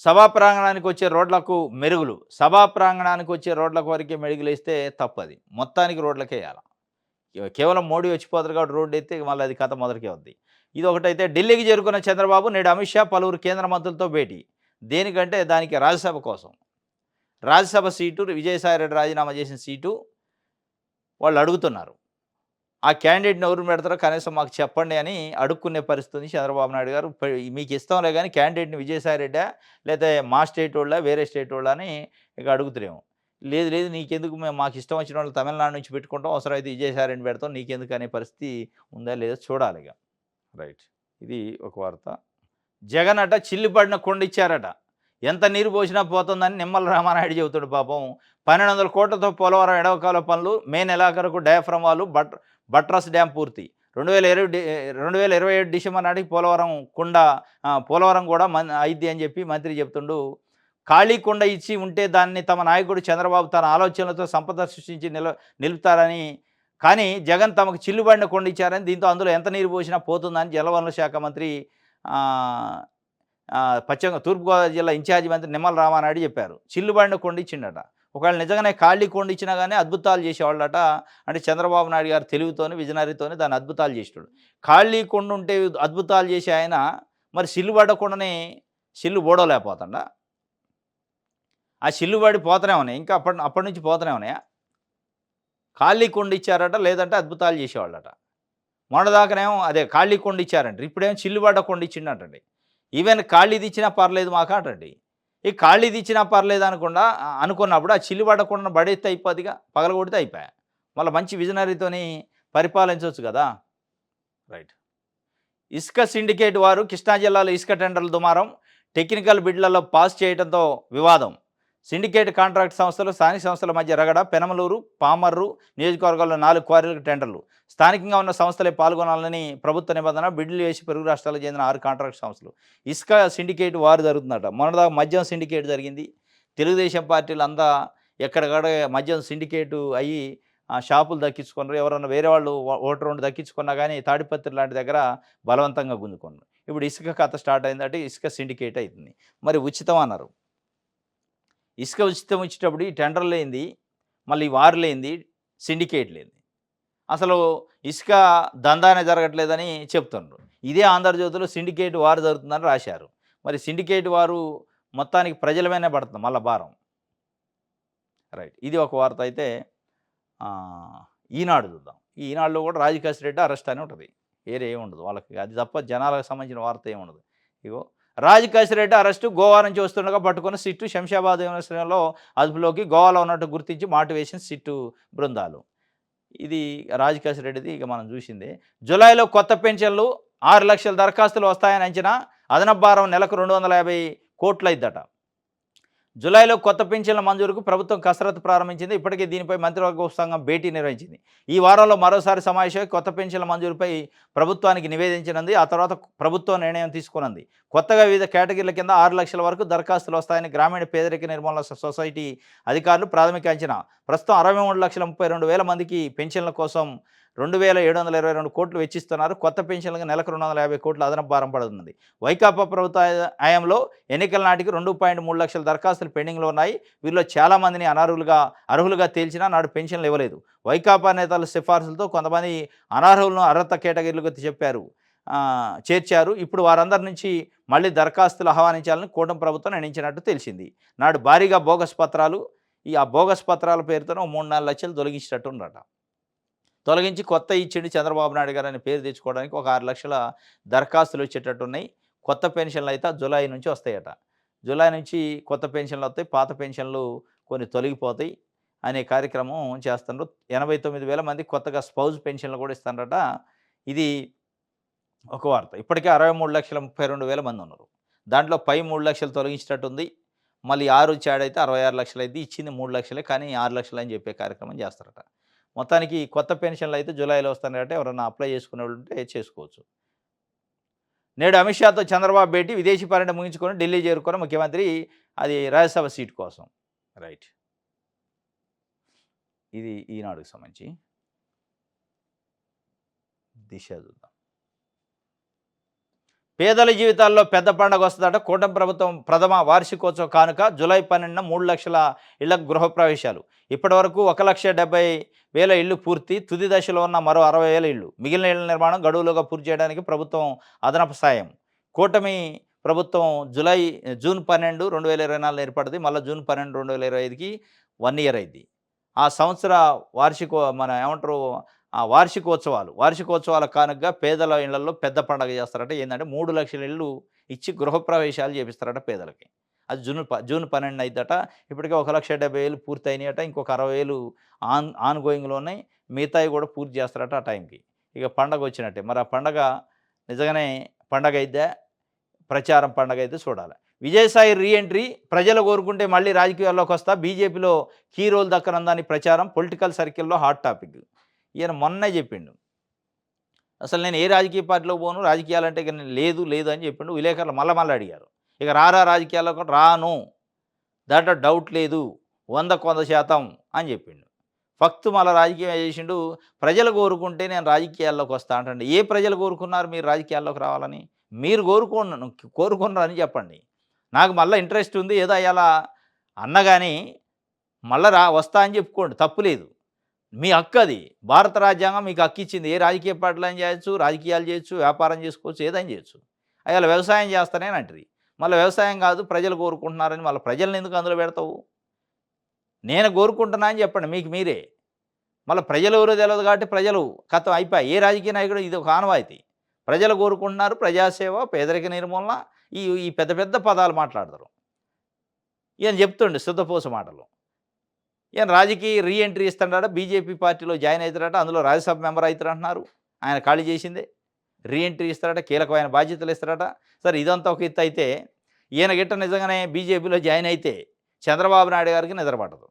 Speaker 1: సభా ప్రాంగణానికి వచ్చే రోడ్లకు మెరుగులు. సభా ప్రాంగణానికి వచ్చే రోడ్లకు వరకే మెరుగులేస్తే తప్పది. మొత్తానికి రోడ్లకేయాల. కేవలం మోడీ వచ్చిపోతారు కాబట్టి రోడ్డు ఎత్తే మళ్ళీ అది కథ మొదటికే వద్ది. ఇది ఒకటైతే ఢిల్లీకి చేరుకున్న చంద్రబాబు నేడు అమిత్ షా పలువురు కేంద్ర మంత్రులతో భేటీ. దేనికంటే దానికి రాజ్యసభ కోసం. రాజ్యసభ సీటు విజయసాయిరెడ్డి రాజీనామా చేసిన సీటు వాళ్ళు అడుగుతున్నారు. ఆ క్యాండిడేట్‌ని ఎవరు పెడతారో కనీసం మాకు చెప్పండి అని అడుక్కునే పరిస్థితి చంద్రబాబు నాయుడు గారు. మీకు ఇష్టంలే కానీ క్యాండిడేట్‌ని విజయసాయిరెడ్డా లేకపోతే మా స్టేట్ వాళ్ళా వేరే స్టేట్ వాళ్ళా అని ఇక అడుగుతురేమో. లేదు లేదు నీకెందుకు మాకు ఇష్టం వచ్చిన వాళ్ళు తమిళనాడు నుంచి పెట్టుకుంటాం, అవసరమైతే విజయసాయిరెడ్డిని పెడతాం, నీకెందుకు అనే పరిస్థితి ఉందా లేదా చూడాలి ఇక. రైట్. ఇది ఒక వార్త. జగన్ అట చిల్లిపడిన కొండ ఇచ్చారట. ఎంత నీరు పోసినా పోతుందని నిమ్మల రామానాయుడు చెబుతాడు పాపం. 1200 కోట్లతో పోలవరం ఎడవకాల పనులు. మే నెలాఖరుకు డయాఫ్రమ్ వాల్, బట్రస్ డ్యామ్ పూర్తి. 2027 డిసెంబర్ నాటికి పోలవరం కూడా అయిద్ది అని చెప్పి మంత్రి చెప్తుండు. ఖాళీ కొండ ఇచ్చి ఉంటే దాన్ని తమ నాయకుడు చంద్రబాబు తన ఆలోచనలతో సంపద సృష్టించి నిలుపుతారని, కానీ జగన్ తమకు చిల్లుబడిన కొండ ఇచ్చారని, దీంతో అందులో ఎంత నీరు పోసినా పోతుందని జలవనరుల శాఖ మంత్రి తూర్పుగోదావరి జిల్లా ఇన్ఛార్జి మంత్రి నిమ్మల రామానాయుడు చెప్పారు. చిల్లుబడిన కొండ ఇచ్చిండట. ఒకవేళ నిజంగానే ఖాళీ కొండ ఇచ్చినా కానీ అద్భుతాలు చేసేవాళ్ళట. అంటే చంద్రబాబు నాయుడు గారు తెలివితోని విజనరీతోని దాన్ని అద్భుతాలు చేసేవాడు. ఖాళీ కొండ ఉంటే అద్భుతాలు చేసే ఆయన మరి సిల్లుబడ్డ కొండని సిల్లు ఓడలేకపోతాడా? ఆ సిల్లుబడి పోతూనే ఉన్నాయి. ఇంకా అప్పటి నుంచి పోతూనే ఉన్నాయా? ఖాళీ కొండ ఇచ్చారట, లేదంటే అద్భుతాలు చేసేవాళ్ళట. మొన్నదాకానేమో అదే ఖాళీ కొండ ఇచ్చారంట. ఇప్పుడేమో చిల్లుబడ్డ కొండ ఇచ్చిండటండి. ఈవెన్ ఖాళీది ఇచ్చినా పర్లేదు మాకాటండి. ఈ ఖాళీది ఇచ్చినా పర్లేదు అనుకున్నప్పుడు ఆ చిల్లుబడ్డ కొండను బడెత్తే అయిపోద్దిగా, పగలగొడితే అయిపోయా. మళ్ళీ మంచి విజనరీతోని పరిపాలించవచ్చు కదా. రైట్. ఇసుక సిండికేట్ వారు కృష్ణా జిల్లాలో ఇసుక టెండర్ల దుమారం. టెక్నికల్ బిడ్లలో పాస్ చేయడంతో వివాదం. సిండికేట్ కాంట్రాక్ట్ సంస్థలు స్థానిక సంస్థల మధ్య రగడ. పెనమలూరు, పామర్రు నియోజకవర్గాల్లో 4 క్వారీలకు టెండర్లు. స్థానికంగా ఉన్న సంస్థలే పాల్గొనాలని ప్రభుత్వ నిబంధన. బిడ్లు వేసి పొరుగు రాష్ట్రాలకు చెందిన 6 కాంట్రాక్ట్ సంస్థలు. ఇసుక సిండికేట్ వారు జరుగుతుందట. మొన్నదాకా మద్యం సిండికేట్ జరిగింది. తెలుగుదేశం పార్టీలు అంతా ఎక్కడికక్కడ మద్యం సిండికేటు అయ్యి షాపులు దక్కించుకున్నారు. ఎవరన్నా వేరే వాళ్ళు ఒకటి, 2 దక్కించుకున్నా గానీ తాడిపత్రి లాంటి దగ్గర బలవంతంగా గుంజుకున్నారు. ఇప్పుడు ఇసుక కథ స్టార్ట్ అయిందంటే ఇసుక సిండికేట్ అయితుంది. మరి ఉచితం అన్నారు. ఇసుక ఉచితం ఇచ్చేటప్పుడు ఈ టెండర్‌లేంది, మళ్ళీ వార్‌లేంది, సిండికేట్‌లేంది. అసలు ఇసుక దందానే జరగట్లేదని చెప్తుండ్రు. ఇదే ఆంధ్రజ్యోతిలో సిండికేట్ వార్ జరుగుతుందని రాశారు. మరి సిండికేట్ వారు మొత్తానికి ప్రజల మీదనే పడుతుంది మళ్ళా భారం. రైట్. ఇది ఒక వార్త అయితే ఈనాడు చూద్దాం. ఈ ఈనాడులో కూడా రాజకేశ్ రెడ్డి అరెస్ట్ అని ఉంటది. వేరే ఏముండదు. వాళ్ళకి అది తప్ప జనాలకు సంబంధించిన వార్త ఏముండదు. ఇగో రాజకేశ్ రెడ్డి అరెస్టు గోవా నుంచి వస్తుండగా పట్టుకున్న సిట్టు శంషాబాద్ విమానాశ్రయంలో అదుపులోకి గోవాలో ఉన్నట్టు గుర్తించి మాటు వేసిన సిట్టు బృందాలు. ఇది రాజకేశ్ రెడ్డిది ఇక మనం చూసిందే. జులైలో కొత్త పెన్షన్లు 6,00,000 దరఖాస్తులు వస్తాయని అంచనా. అదనపు భారం నెలకు 250 అయిద్దట. జులైలో కొత్త పింఛన్ల మంజూరుకు ప్రభుత్వం కసరత్తు ప్రారంభించింది. ఇప్పటికే దీనిపై మంత్రివర్గ ఉపసంఘం భేటీ నిర్వహించింది. ఈ వారంలో మరోసారి సమావేశమై కొత్త పింఛన్ల మంజూరుపై ప్రభుత్వానికి నివేదించనుంది. ఆ తర్వాత ప్రభుత్వం నిర్ణయం తీసుకున్నది. కొత్తగా వివిధ కేటగిరీల కింద 6,00,000 వరకు దరఖాస్తులు వస్తాయని గ్రామీణ పేదరిక నిర్మూలన సొసైటీ అధికారులు ప్రాథమిక అంచనా. ప్రస్తుతం 63,32,000 మందికి పెన్షన్ల కోసం 2,722 కోట్లు వెచ్చిస్తున్నారు. కొత్త పెన్షన్లకు నెలకు 250 కోట్ల అదనపు భారం పడుతున్నది. వైకాపా ప్రభుత్వ హయాంలో ఎన్నికల నాటికి 2.3 లక్షల దరఖాస్తులు పెండింగ్లో ఉన్నాయి. వీరిలో చాలామందిని అర్హులుగా తేల్చినా నాడు పెన్షన్లు ఇవ్వలేదు. వైకాపా నేతల సిఫార్సులతో కొంతమంది అనర్హులను అర్హత కేటగిరీలకు చేర్చారు. ఇప్పుడు వారందరి నుంచి మళ్ళీ దరఖాస్తులు ఆహ్వానించాలని కూటమి ప్రభుత్వం నిర్ణయించినట్టు తెలిసింది. నాడు భారీగా బోగస్ పత్రాలు, ఆ బోగస్ పత్రాల పేరుతో 3-4 లక్షలు తొలగించినట్టు ఉండట. తొలగించి కొత్త ఇచ్చిండు చంద్రబాబు నాయుడు గారు అని పేరు తెచ్చుకోవడానికి ఒక 6 లక్షల దరఖాస్తులు వచ్చేటట్టున్నాయి. కొత్త పెన్షన్లు అయితే జులై నుంచి వస్తాయట. జులై నుంచి కొత్త పెన్షన్లు వస్తాయి, పాత పెన్షన్లు కొన్ని తొలగిపోతాయి అనే కార్యక్రమం చేస్తున్నారు. 89,000 మంది కొత్తగా స్పౌజ్ పెన్షన్లు కూడా ఇస్తారట. ఇది ఒక వార్త. ఇప్పటికే 63,32,000 మంది ఉన్నారు. దాంట్లో పై 3 లక్షలు తొలగించేటట్టుంది. మళ్ళీ 6 వచ్చి అయితే 66 లక్షలు అయింది. ఇచ్చింది 3 లక్షలే, కానీ 6 లక్షలు అని చెప్పే కార్యక్రమం చేస్తారట. మొత్తానికి కొత్త పెన్షన్లు అయితే జులైలో వస్తున్నాయట. ఎవరన్నా అప్లై చేసుకునే వాళ్ళు ఉంటే చేసుకోవచ్చు. నేడు అమిత్ షాతో చంద్రబాబు భేటీ. విదేశీ పర్యటన ముగించుకొని ఢిల్లీ చేరుకున్న ముఖ్యమంత్రి. అది రాజ్యసభ సీటు కోసం. రైట్. ఇది ఈనాడుకు సంబంధించి. దిశ చూద్దాం. పేదల జీవితాల్లో పెద్ద పండుగ వస్తుందట. కూటమి ప్రభుత్వం ప్రథమ వార్షికోత్సవ కానుక. జూలై 12న 3 లక్షల ఇళ్లకు గృహప్రవేశాలు. ఇప్పటి వరకు 1,70,000 ఇళ్లు పూర్తి. తుది దశలో ఉన్న మరో 60,000 ఇళ్లు. మిగిలిన ఇళ్ల నిర్మాణం గడువులోగా పూర్తి చేయడానికి ప్రభుత్వం అదనపు సాయం. కూటమి ప్రభుత్వం జూన్ 12, 2024 ఏర్పడింది. మళ్ళీ జూన్ 12, 2025కి 1 ఇయర్ అయింది. ఆ సంవత్సర వార్షికోత్సవాల కానుకగా పేదల ఇళ్లలో పెద్ద పండగ చేస్తారట. ఏంటంటే 3 లక్షల ఇళ్ళు ఇచ్చి గృహప్రవేశాలు చేపిస్తారట పేదలకి. అది జూన్ 12 అయిద్దట. ఇప్పటికే 1,70,000 పూర్తి అయినాయట. ఇంకొక 60,000 ఆన్ గోయింగ్లో ఉన్నాయి. మిగతాయి కూడా పూర్తి చేస్తారట ఆ టైంకి. ఇక పండగ వచ్చినట్టే. మరి ఆ పండగ నిజంగానే పండగ అయిద్దా, ప్రచారం పండగ అయితే చూడాలి. విజయసాయి రీఎంట్రీ. ప్రజలు కోరుకుంటే మళ్ళీ రాజకీయాల్లోకి వస్తా. బీజేపీలో కీ రోల్ దక్కనందని ప్రచారం. పొలిటికల్ సర్కిల్లో హాట్ టాపిక్. ఈయన మొన్నే చెప్పిండు, అసలు నేను ఏ రాజకీయ పార్టీలో పోను, రాజకీయాలంటే ఇక నేను లేదు అని చెప్పిండు. విలేకరులు మళ్ళీ అడిగారు, ఇక రారా రాజకీయాల్లోకి? రాను, దాంట్లో డౌట్ లేదు, 100% అని చెప్పిండు. ఫక్తు మళ్ళీ రాజకీయం చేసిండు. ప్రజలు కోరుకుంటే నేను రాజకీయాల్లోకి వస్తా అంటండి. ఏ ప్రజలు కోరుకున్నారు మీరు రాజకీయాల్లోకి రావాలని? మీరు కోరుకున్నారని చెప్పండి. నాకు మళ్ళీ ఇంట్రెస్ట్ ఉంది ఏదో అలా అన్న కానీ మళ్ళీ వస్తా అని చెప్పుకోండి, తప్పులేదు. మీ హక్కు అది. భారత రాజ్యాంగం మీకు హక్కు ఇచ్చింది. ఏ రాజకీయ పార్టీలు అయినా చేయొచ్చు, రాజకీయాలు చేయొచ్చు, వ్యాపారం చేసుకోవచ్చు, ఏదైనా చేయొచ్చు. అయ్యాల వ్యవసాయం చేస్తానే అంటది. మళ్ళీ వ్యవసాయం కాదు ప్రజలు కోరుకుంటున్నారని మళ్ళీ ప్రజలను ఎందుకు అందులో పెడతావు? నేను కోరుకుంటున్నా అని చెప్పండి మీకు మీరే. మళ్ళీ ప్రజలు ఎవరో తెలియదు కాబట్టి ప్రజలు కథ అయిపోయి. ఏ రాజకీయ నాయకుడు ఇది ఒక ఆనవాయితీ. ప్రజలు కోరుకుంటున్నారు, ప్రజాసేవ, పేదరిక నిర్మూలన, ఈ పెద్ద పెద్ద పదాలు మాట్లాడతారు. ఈయన చెప్తుండే శుద్ధపోస మాటలు. ఈయన రాజకీయ రీఎంట్రీ ఇస్తాడట. బీజేపీ పార్టీలో జాయిన్ అవుతారట. అందులో రాజ్యసభ మెంబర్ అవుతారంటున్నారు. ఆయన ఖాళీ చేసిందే. రీఎంట్రీ ఇస్తారట, కీలకమైన బాధ్యతలు ఇస్తారట. సరే, ఇదంతా ఒక ఎత్తు అయితే ఈయన గిట్ట నిజంగానే బీజేపీలో జాయిన్ అయితే చంద్రబాబు నాయుడు గారికి నిద్రపడదు.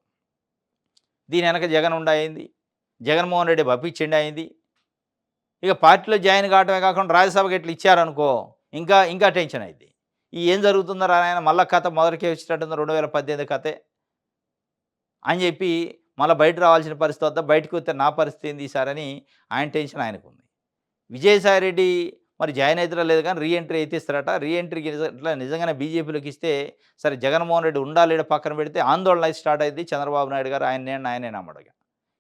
Speaker 1: దీని వెనక జగన్ ఉండాయింది, జగన్మోహన్ రెడ్డి పంపించిండి అయింది. ఇక పార్టీలో జాయిన్ కావటమే కాకుండా రాజ్యసభకి ఇట్లా ఇచ్చారనుకో ఇంకా టెన్షన్ అయింది. ఏం జరుగుతుందో ఆయన మళ్ళా కథ మొదటికే వచ్చేటట్టుంది 2018 కథే అని చెప్పి మళ్ళీ బయట రావాల్సిన పరిస్థితి వద్ద బయటకు వస్తే నా పరిస్థితి ఏంది సార్ అని ఆయన టెన్షన్ ఆయనకుంది. విజయసాయి రెడ్డి మరి జాయిన్ అయితారో లేదు కానీ రీ ఎంట్రీ అయితే ఇస్తారట. రీ ఎంట్రీకి ఇట్లా నిజంగానే బీజేపీలోకి ఇస్తే సరే జగన్మోహన్ రెడ్డి ఉండాలి ఈడ పక్కన పెడితే ఆందోళన అయితే స్టార్ట్ అయింది. చంద్రబాబు నాయుడు గారు ఆయనే నమ్మడు ఇక.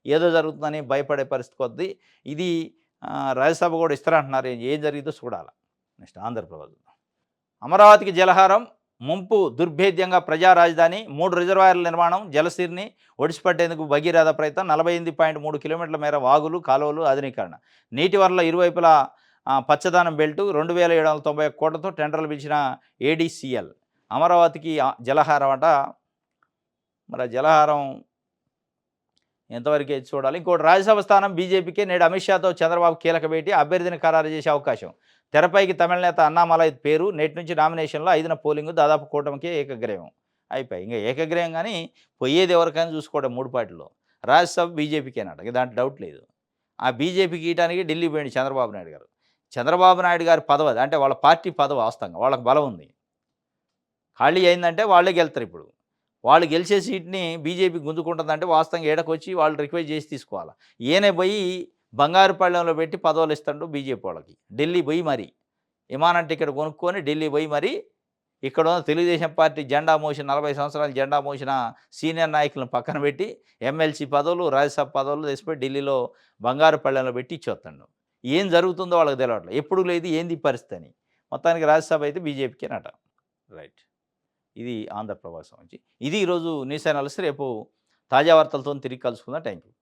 Speaker 1: ఏదో జరుగుతుందని భయపడే పరిస్థితి కొద్దీ ఇది రాజ్యసభ కూడా ఇస్తారంటున్నారు. ఏం జరిగిందో చూడాలి. నెక్స్ట్ ఆంధ్రప్రదేశ్ అమరావతికి జలహారం ముంపు దుర్భేద్యంగా ప్రజా రాజధాని 3 రిజర్వాయర్ల నిర్మాణం జలసిరిని ఒడిసిపట్టేందుకు భగీరథ ప్రయత్నం 48.3 కిలోమీటర్ల మేర వాగులు కాలువలు ఆధునీకరణ నీటి వనరుల ఇరువైపులా పచ్చదనం బెల్టు 2791 కోట్లతో టెండర్లు పిలిచిన ఏడీసీఎల్ అమరావతికి జలహారం అట. మరి జలహారం ఎంతవరకు అయితే చూడాలి. ఇంకోటి రాజ్యసభ స్థానం బీజేపీకి నేడు అమిత్ షాతో చంద్రబాబు కీలక భేటీ అభ్యర్థిని ఖరారు చేసే అవకాశం. తెరపైకి తమిళ నేత అన్నామలై పేరు నేటి నుంచి నామినేషన్లో 5న పోలింగ్ దాదాపు కూటమికి ఏకగ్రీవం అయిపోయి ఇంకా ఏకగ్రీవం కానీ పోయేది ఎవరికైనా చూసుకోవడం 3 పార్టీలో రాజ్యసభ బీజేపీకేనట దాంట్లో డౌట్ లేదు. ఆ బీజేపీకి ఇయటానికి ఢిల్లీ పోయింది చంద్రబాబు నాయుడు గారు. చంద్రబాబు నాయుడు గారి పదవి అది అంటే వాళ్ళ పార్టీ పదవి వాస్తవంగా వాళ్ళకి బలం ఉంది. ఖాళీ అయిందంటే వాళ్ళే గెలుతారు. ఇప్పుడు వాళ్ళు గెలిచే సీట్ని బీజేపీ గుంజుకుంటుందంటే వాస్తవంగా ఏడకొచ్చి వాళ్ళు రిక్వెస్ట్ చేసి తీసుకోవాలి. ఈయనే పోయి బంగారుపళ్ళెంలో పెట్టి పదవులు ఇస్తాడు బీజేపీ వాళ్ళకి. ఢిల్లీ పోయి మరి విమానం టికెట్ కొనుక్కొని ఢిల్లీ పోయి మరి ఇక్కడ ఉన్న తెలుగుదేశం పార్టీ జెండా మోసిన 40 సంవత్సరాలు జెండా మోసిన సీనియర్ నాయకులను పక్కన పెట్టి ఎమ్మెల్సీ పదవులు రాజ్యసభ పదవులు తెచ్చిపోయి ఢిల్లీలో బంగారుపళ్ళెంలో పెట్టి ఇచ్చేస్తాడు. ఏం జరుగుతుందో వాళ్ళకి తెలియట్లేదు. ఎప్పుడు లేదు ఏంది పరిస్థితి అని. మొత్తానికి రాజ్యసభ అయితే బీజేపీకేనట. రైట్. ఇది ఆంధ్రప్రభ సంబంధించి. ఇది ఈరోజు న్యూస్ అనాలిసిస్. రేపు తాజా వార్తలతో తిరిగి కలుసుకుందాం. Thank you.